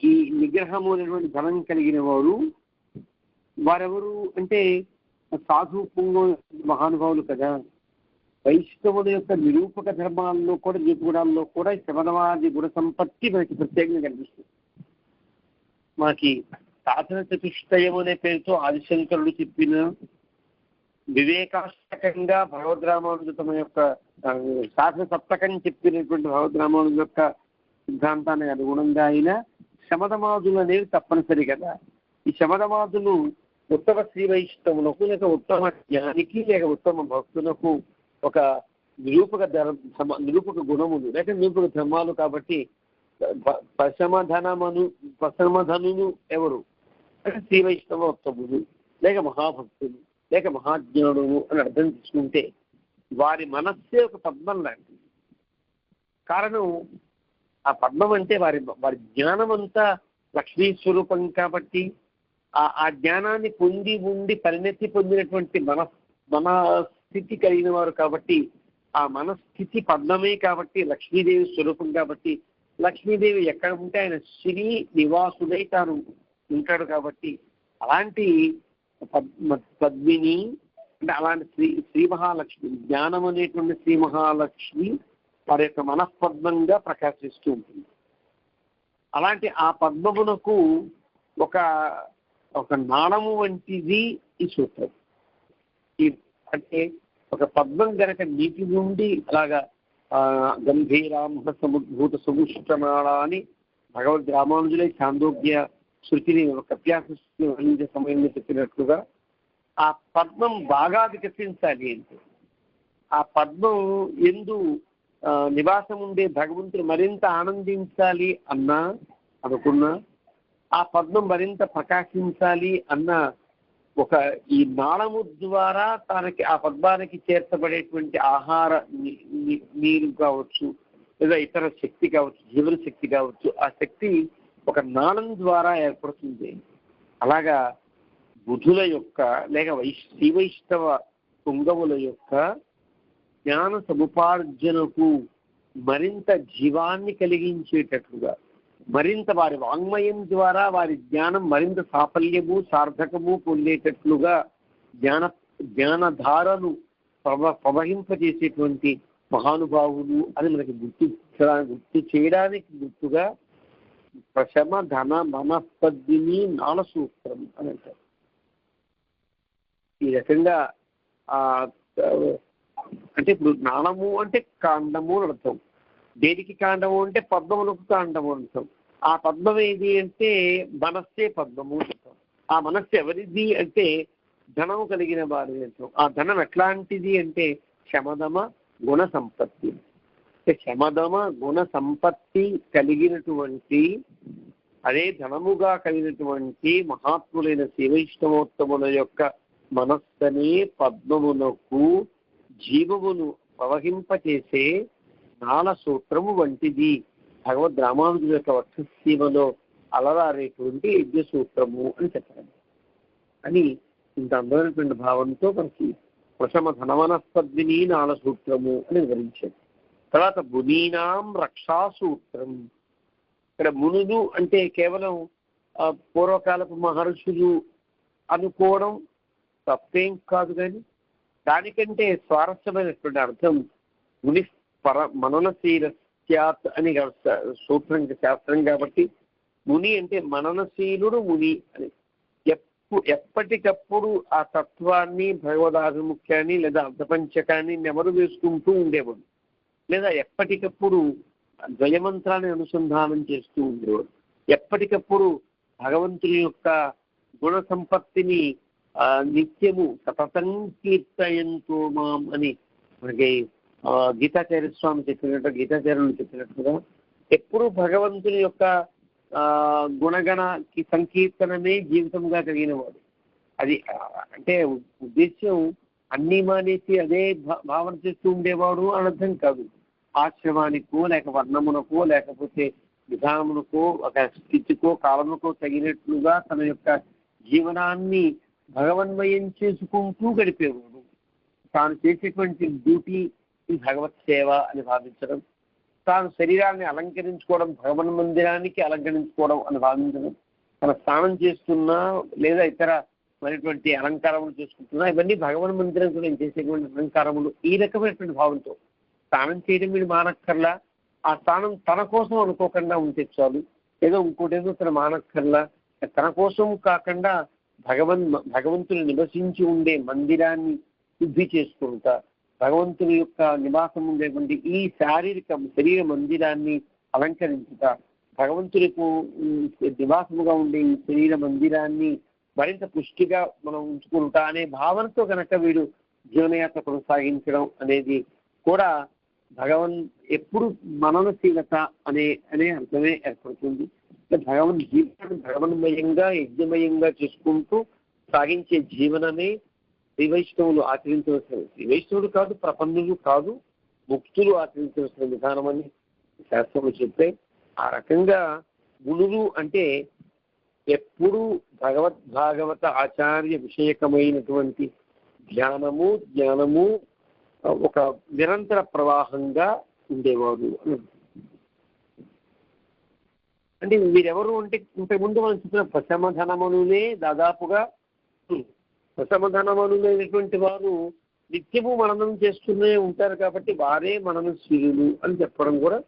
ఈ నిగ్రహము అనేటువంటి ధనం కలిగిన వారెవరు అంటే సాధు పుంగ మహానుభావులు కదా. వైష్ణవుల యొక్క నిరూపక ధర్మాల్లో కూడా గుణాల్లో కూడా శమదమాది గుణ సంపత్తి మనకి ప్రత్యేకంగా కనిపిస్తుంది. మనకి సాధన చతుష్టయం అనే పేరుతో ఆదిశంకరుడు చెప్పిన వివేకాష్టకంగా భగవద్రామానుజ తమ యొక్క సాధన సప్తకం చెప్పినటువంటి భగవద్రామానుజ యొక్క సిద్ధాంతానికి అనుగుణంగా అయిన శమదమాదులు అనేవి తప్పనిసరి కదా. ఈ శమదమాదులు ఉత్తమ శ్రీ వైష్ణవులకు లేక ఉత్తమ జ్ఞానికి లేక ఉత్తమ భక్తులకు ఒక నిరూపక గుణములు లేక నిరూపక ధర్మాలు. కాబట్టి ప్రశమధనులు ఎవరు అంటే శ్రీ వైష్ణవ ఉత్తములు లేక మహాభక్తులు లేక మహాజ్ఞానులు అని అర్థం చేసుకుంటే వారి మనస్సే ఒక పద్మం లాంటిది. కారణం ఆ పద్మం అంటే వారి జ్ఞానం అంతా లక్ష్మీ స్వరూపం కాబట్టి ఆ జ్ఞానాన్ని ఉండి పరిణతి పొందినటువంటి మన స్థితి కలిగిన వారు కాబట్టి ఆ మనస్థితి పద్మమే కాబట్టి లక్ష్మీదేవి స్వరూపం కాబట్టి లక్ష్మీదేవి ఎక్కడ ఉంటే ఆయన శ్రీ నివాసుడై తాను ఉంటాడు. కాబట్టి అలాంటి పద్మిని అంటే అలాంటి శ్రీ మహాలక్ష్మి జ్ఞానం అనేటువంటి శ్రీ మహాలక్ష్మి వారి యొక్క మనఃపద్మంగా ప్రకాశిస్తూ ఉంటుంది. అలాంటి ఆ పద్మమునకు ఒక నాళము వంటిది ఈ సూత్రం. అంటే ఒక పద్మం గనక నీటి నుండి అలాగా గంభీరాంభ సముద్భూత సముష్ట్రమాళ అని భగవద్ రామానుజులే చాందోగ్య శృతిని కప్యాస సమయంలో చెప్పినట్లుగా ఆ పద్మం బాగా వికసించాలి అంటే ఆ పద్మం ఎందు నివాసం ఉండే భగవంతుడు మరింత ఆనందించాలి అనుకున్నా ఆ పద్మం మరింత ప్రకాశించాలి అన్న ఒక ఈ నాళము ద్వారా తనకి ఆ పద్మానికి చేర్చబడేటువంటి ఆహార నీరు కావచ్చు లేదా ఇతర శక్తి కావచ్చు జీవన శక్తి కావచ్చు ఆ శక్తి ఒక నాళం ద్వారా ఏర్పడుతుంది. అలాగా బుధుల యొక్క లేక శ్రీ వైష్ణవ పుంగవుల యొక్క జ్ఞాన సముపార్జనకు మరింత జీవాన్ని కలిగించేటట్లుగా మరింత వారి వాంగ్మయం ద్వారా వారి జ్ఞానం మరింత సాఫల్యము సార్థకము పొందేటట్లుగా జ్ఞానధారను ప్రవహింపజేసేటువంటి మహానుభావులు అని మనకి గుర్తు చేయడానికి గుర్తుగా ప్రశమ ధన మనస్పద్మిని నాళ సూత్రం అని అంటారు. ఈ రకంగా అంటే ఇప్పుడు నాళము అంటే కాండము అని అర్థం. దేనికి కాండము అంటే పద్మములకు కాండము అర్థం. ఆ పద్మం ఏది అంటే మనస్సే పద్మము అర్థం. ఆ మనస్సు ఎవరిది అంటే ధనము కలిగిన వారి అర్థం. ఆ ధనం ఎట్లాంటిది అంటే శమదమ గుణ సంపత్తి. శమదమ గుణ సంపత్తి కలిగినటువంటి అదే ధనముగా కలిగినటువంటి మహాత్ములైన శివైష్ణవోత్తముల యొక్క మనస్సనే పద్మమునకు జీవమును ప్రవహింపచేసే నాళ సూత్రము వంటిది. భగవద్ రామానుజుల యొక్క వక్షసీమలో అలరారేటువంటి యజ్ఞ సూత్రము అని చెప్పారు. అని ఇంత అందమైనటువంటి భావంతో మనకి ప్రశమ ధనవనస్పద్మిని నాళ సూత్రము అని వివరించారు. తర్వాత మునీనాం రక్షాసూత్రం. ఇక్కడ మునులు అంటే కేవలం పూర్వకాలపు మహర్షులు అనుకోవడం తప్పేం కాదు, కానీ దానికంటే స్వారస్యమైనటువంటి అర్థం ముని మననశీలస్యాత్ అని సూత్రం శాస్త్రం కాబట్టి ముని అంటే మననశీలుడు ముని అని. ఎప్పటికప్పుడు ఆ తత్వాన్ని భగవదాభిముఖ్యాన్ని లేదా అర్ధపంచకాన్ని నెమరు వేసుకుంటూ ఉండేవాడు, లేదా ఎప్పటికప్పుడు ద్వయమంత్రాన్ని అనుసంధానం చేస్తూ ఉండేవాడు, ఎప్పటికప్పుడు భగవంతుని యొక్క గుణ సంపత్తిని నిత్యము సతతం కీర్తయంతో మాం అని మనకి గీతాచార్య స్వామి గీతాచార్యులు చెప్పినట్టుగా ఎప్పుడు భగవంతుని యొక్క గుణగణ సంకీర్తనమే జీవితంగా కలిగిన వాడు. అది అంటే ఉద్దేశ్యం అన్నీ మానేసి అదే భావన చేస్తూ ఉండేవాడు అని అర్థం కాదు. ఆశ్రమానికో లేక వర్ణమునకో లేకపోతే విధానమునకో ఒక స్థితికో కాలముకో తగినట్లుగా తన యొక్క జీవనాన్ని భగవన్మయం చేసుకుంటూ గడిపేవాడు. తాను చేసేటువంటి డ్యూటీ భగవత్ సేవ అని భావించడం, తాను శరీరాన్ని అలంకరించుకోవడం భగవన్ మందిరానికి అలంకరించుకోవడం అని భావించడం, తన స్నానం చేస్తున్నా లేదా ఇతర మరిటువంటి అలంకారములు చేసుకుంటున్నా ఇవన్నీ భగవన్ మందిరంతో నేను చేసేటువంటి అలంకారములు, ఈ రకమైనటువంటి భావంతో స్నానం చేయడం వీడు మానక్కర్లా, ఆ స్నానం తన కోసం అనుకోకుండా ఉంటే చాలు, ఏదో ఇంకోటేదో తన మానక్కర్లా, తన కోసం కాకుండా భగవంతుని నివసించి ఉండే మందిరాన్ని శుద్ధి చేసుకుంటా భగవంతుని యొక్క నివాసం ఉండేటువంటి ఈ శరీర మందిరాన్ని అలంకరించుతా భగవంతులకు నివాసముగా ఉండే ఈ శరీర మందిరాన్ని మరింత పుష్టిగా మనం ఉంచుకుంటా అనే భావనతో కనుక వీడు జీవనయాత్ర కొనసాగించడం అనేది కూడా ఎప్పుడు మననశీలత అనే అర్థమే ఏర్పడుతుంది. భగవన్ జీవితాన్ని భగవన్మయంగా యజ్ఞమయంగా చేసుకుంటూ సాగించే జీవనమే శ్రీవైష్ణవులు ఆచరించవలసిన, శ్రీవైష్ణవులు కాదు ప్రపన్నులు కాదు ముక్తులు ఆచరించవలసిన విధానం అని శాస్త్రములు చెప్పే. ఆ రకంగా మునులు అంటే ఎప్పుడూ భాగవత ఆచార్య విషయకమైనటువంటి జ్ఞానము ఒక నిరంతర ప్రవాహంగా ఉండేవాడు అని. అంటే వీరెవరు అంటే ఇంతకుముందు మనం చెప్పిన ప్రశమధనమనులే దాదాపుగా ప్రశమధనమనులైనటువంటి వారు నిత్యము మననం చేస్తూనే ఉంటారు కాబట్టి వారే మననశీలులు అని చెప్పడం కూడా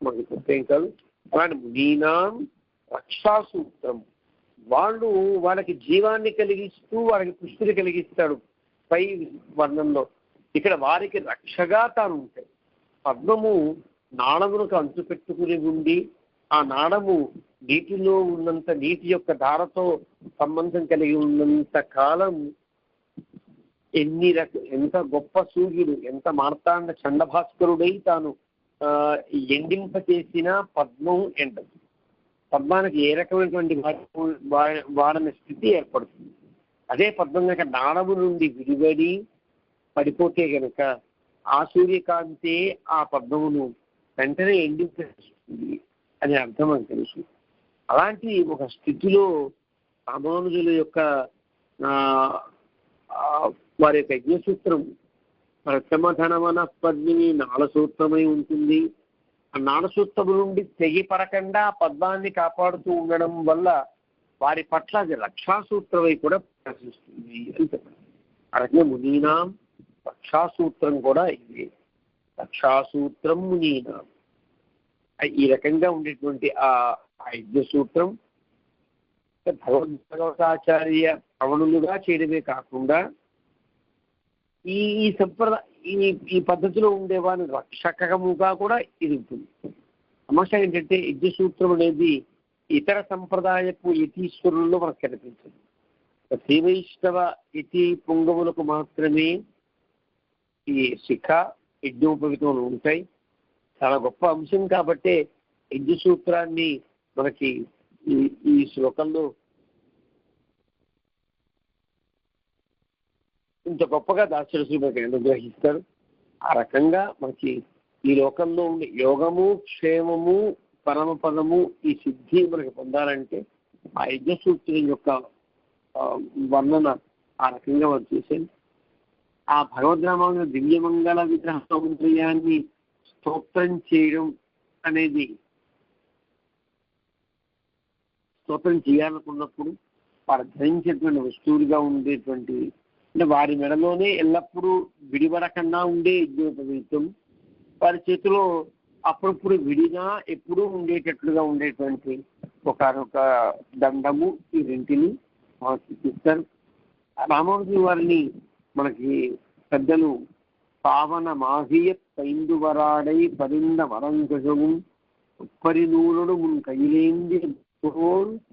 మనకు తప్పేం కాదు. అలాంటి మునీనాం రక్షాసూత్రం, వాళ్ళకి జీవాన్ని కలిగిస్తూ వాళ్ళకి పుష్టిని కలిగిస్తాడు పై వర్ణంలో. ఇక్కడ వారికి రక్షగా తాను ఉంటాయి. పద్మము నాళమునకు అంచు పెట్టుకుని ఉండి ఆ నాళము నీటిలో ఉన్నంత, నీటి యొక్క ధారతో సంబంధం కలిగి ఉన్నంత కాలం ఎంత గొప్ప సూర్యుడు, ఎంత మార్తాండ చండభాస్కరుడై తాను ఎండింపచేసిన పద్మం ఎండదు. పద్మానికి ఏ రకమైనటువంటి వాడని స్థితి ఏర్పడుతుంది. అదే పద్మం కనుక నాళము నుండి విడివడి పడిపోతే కనుక ఆ సూర్యకాంతే ఆ పద్మమును వెంటనే ఎండింపేస్తుంది అనే అర్థం అని తెలుసు. అలాంటి ఒక స్థితిలో రామానుజుల యొక్క వారి యొక్క యజ్ఞసూత్రం ప్రశమధనవనస్పద్మిని నాళసూత్రమై ఉంటుంది. ఆ నాళసూత్రము నుండి తెగిపడకుండా పద్మాన్ని కాపాడుతూ ఉండడం వల్ల వారి పట్ల అది రక్షాసూత్రమై కూడా ప్రదర్శిస్తుంది అని చెప్పారు. అలాగే మునీనాం రక్షాసూత్రం కూడా ఇది. రక్షాసూత్రం మునీనాం ఈ రకంగా ఉండేటువంటి ఆ యజ్ఞ సూత్రం భగవతాచార్య అవనులుగా చేయడమే కాకుండా ఈ ఈ ఈ పద్ధతిలో ఉండేవాని రక్షకముగా కూడా ఇది ఉంటుంది. సమస్య ఏంటంటే యజ్ఞ సూత్రం అనేది ఇతర సంప్రదాయపు యతీశ్వరుల్లో మనకు కనిపించదు. శ్రీవైష్ణవ యతి పుంగవులకు మాత్రమే ఈ శిఖ యజ్ఞోపవితములు ఉంటాయి. చాలా గొప్ప అంశం కాబట్టే యజ్ఞ సూత్రాన్ని మనకి ఈ శ్లోకంలో ఇంత గొప్పగా దాశరథులు మనకి అనుగ్రహిస్తారు. ఆ రకంగా మనకి ఈ లోకంలో ఉండే యోగము, క్షేమము, పరమపదము, ఈ సిద్ధి మనకి పొందాలంటే ఆ యజ్ఞ సూత్రం యొక్క వర్ణన ఆ రకంగా మనం చేసేది. ఆ భగవద్రామాను దివ్యమంగళ విగ్రహ సౌందర్యాన్ని స్తోత్రం చేయడం అనేది స్తోత్రం చేయాలనుకున్నప్పుడు వారు ధరించేటువంటి వస్తువులుగా ఉండేటువంటి అంటే వారి మెడలోనే ఎల్లప్పుడూ విడిపడకుండా ఉండే యజ్ఞోపవీతం, వారి చేతిలో అప్పుడప్పుడు విడిగా ఎప్పుడూ ఉండేటట్లుగా ఉండేటువంటి ఒకనొక దండము, ఈ రెంటిని మనకి ఇస్తారు. రామానుజు వారిని మనకి పెద్దలు పావన మాహియ పైందువరాడై పరింద వరంగజவும் ఉప్పరినూలుడు మున్ కైలేంది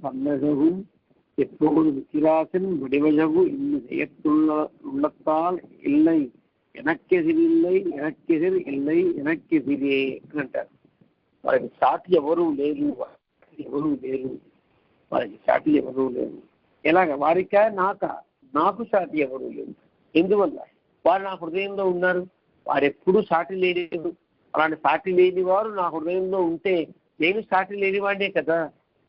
పన్నజவும் எப்போது விசிராசன் வடிவழகு இன்னும் செய்யத்துள்ளத்தால் இல்லை எனக்கெதிரில்லை எனக்கெதிர் இல்லை எனக்கெதிరే అని అంటారు. వారికి సాటి ఎవరు లేరు, వారికి సాటి ఎవరు లేరు. ఎలాగ వారికా నాకు సాటి ఎవరు లేరు. ఎందువల్ల వారు నా హృదయంలో ఉన్నారు. వారు ఎప్పుడూ సాటి లేనివారు. అలాంటి సాటి లేని వారు నా హృదయంలో ఉంటే నేను సాటి లేనివాడే కదా.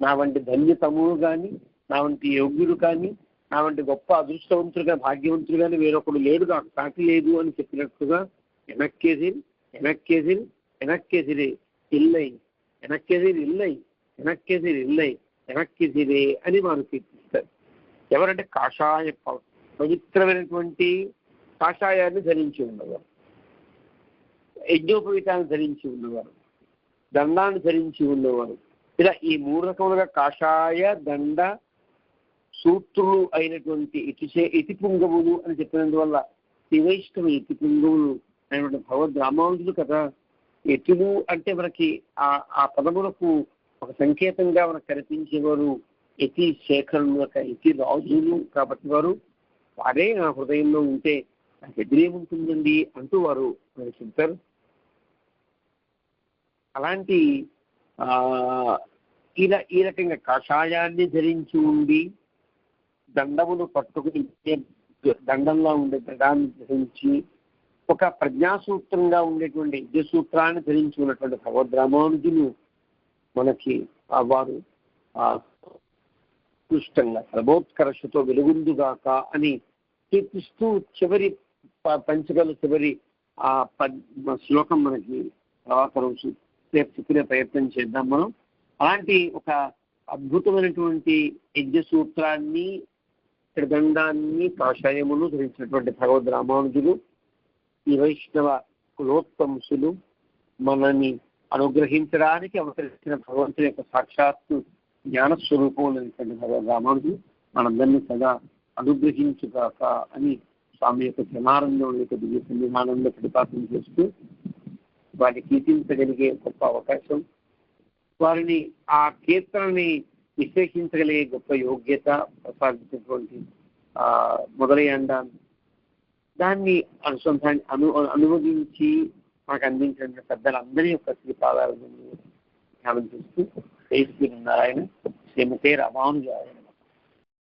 నా వంటి ధన్యతములు కానీ, నా వంటి యోగ్యుడు కానీ, నా వంటి గొప్ప అదృష్టవంతుడు కానీ, భాగ్యవంతుడు కానీ వేరొకడు లేడు, నాకు సాటి లేదు అని చెప్పినట్టుగా ఎనక్కెదిరే ఇల్లై ఎనక్కెదిరే అని వారు కీర్తిస్తారు. ఎవరంటే కాషాయ పవిత్రమైనటువంటి కాషాయాన్ని ధరించి ఉన్నవారు, యజ్ఞోపవీతాన్ని ధరించి ఉన్నవారు, దండాన్ని ధరించి ఉన్నవారు. ఇలా ఈ 3 రకములుగా కాషాయ, దండ, సూత్రులు అయినటువంటి ఇతి పుంగవులు అని చెప్పినందువల్ల శ్రీవైష్ణవ ఇతి పుంగవులు అయినటువంటి భగవద్ రామానుజులు కదా. యతులు అంటే మనకి ఆ పదములకు ఒక సంకేతంగా మనకు కనిపించేవారు యతి శేఖరులు, యతి రాజులు. కాబట్టి వారే నా హృదయంలో ఉంటే నాకు ఎదురేముంటుందండి అంటూ వారు చెప్తారు. అలాంటి ఈ రకంగా కాషాయాన్ని ధరించి ఉండి దండమును పట్టుకుని దండంలో ఉండే గడాన్ని ధరించి ఒక ప్రజ్ఞాసూత్రంగా ఉండేటువంటి యజ్ఞసూత్రాన్ని ధరించి ఉన్నటువంటి భగవద్ రామానుజులు మనకి వారు ఉత్కృష్టంగా సర్వోత్కర్షతో వెలుగుందుగాక అని కీర్తిస్తూ చివరి పంచగల చివరి ఆ శ్లోకం మనకి తర్వాత రోజు రేపు చెప్పిన ప్రయత్నం చేద్దాం మనం. అలాంటి ఒక అద్భుతమైనటువంటి యజ్ఞ సూత్రాన్ని, త్రిదండాన్ని, కాషాయమును ధరించినటువంటి భగవద్ రామానుజులు ఈ వైష్ణవ కులోత్తంసులు మనని అనుగ్రహించడానికి అవతరించిన భగవంతుని యొక్క సాక్షాత్తు జ్ఞానస్వరూపం అనేటువంటి భగవద్ రామానుజులు మనందరినీ సదా అనుగ్రహించుగాక అని స్వామి యొక్క జనానందం యొక్క దివ్య సన్నిధానంలో ప్రతిపాదన చేస్తూ వారిని కీర్తించగలిగే గొప్ప అవకాశం, వారిని ఆ కీర్తనని విశ్లేషించగలిగే గొప్ప యోగ్యత ప్రసాదించినటువంటి మొదలయ్యండా దాన్ని అనువదించి మాకు అందించిన పెద్దలందరి యొక్క శ్రీపాదాలను ధ్యానం చేస్తూ శ్రీ నారాయణ శ్రీమతే రామానుజాయ.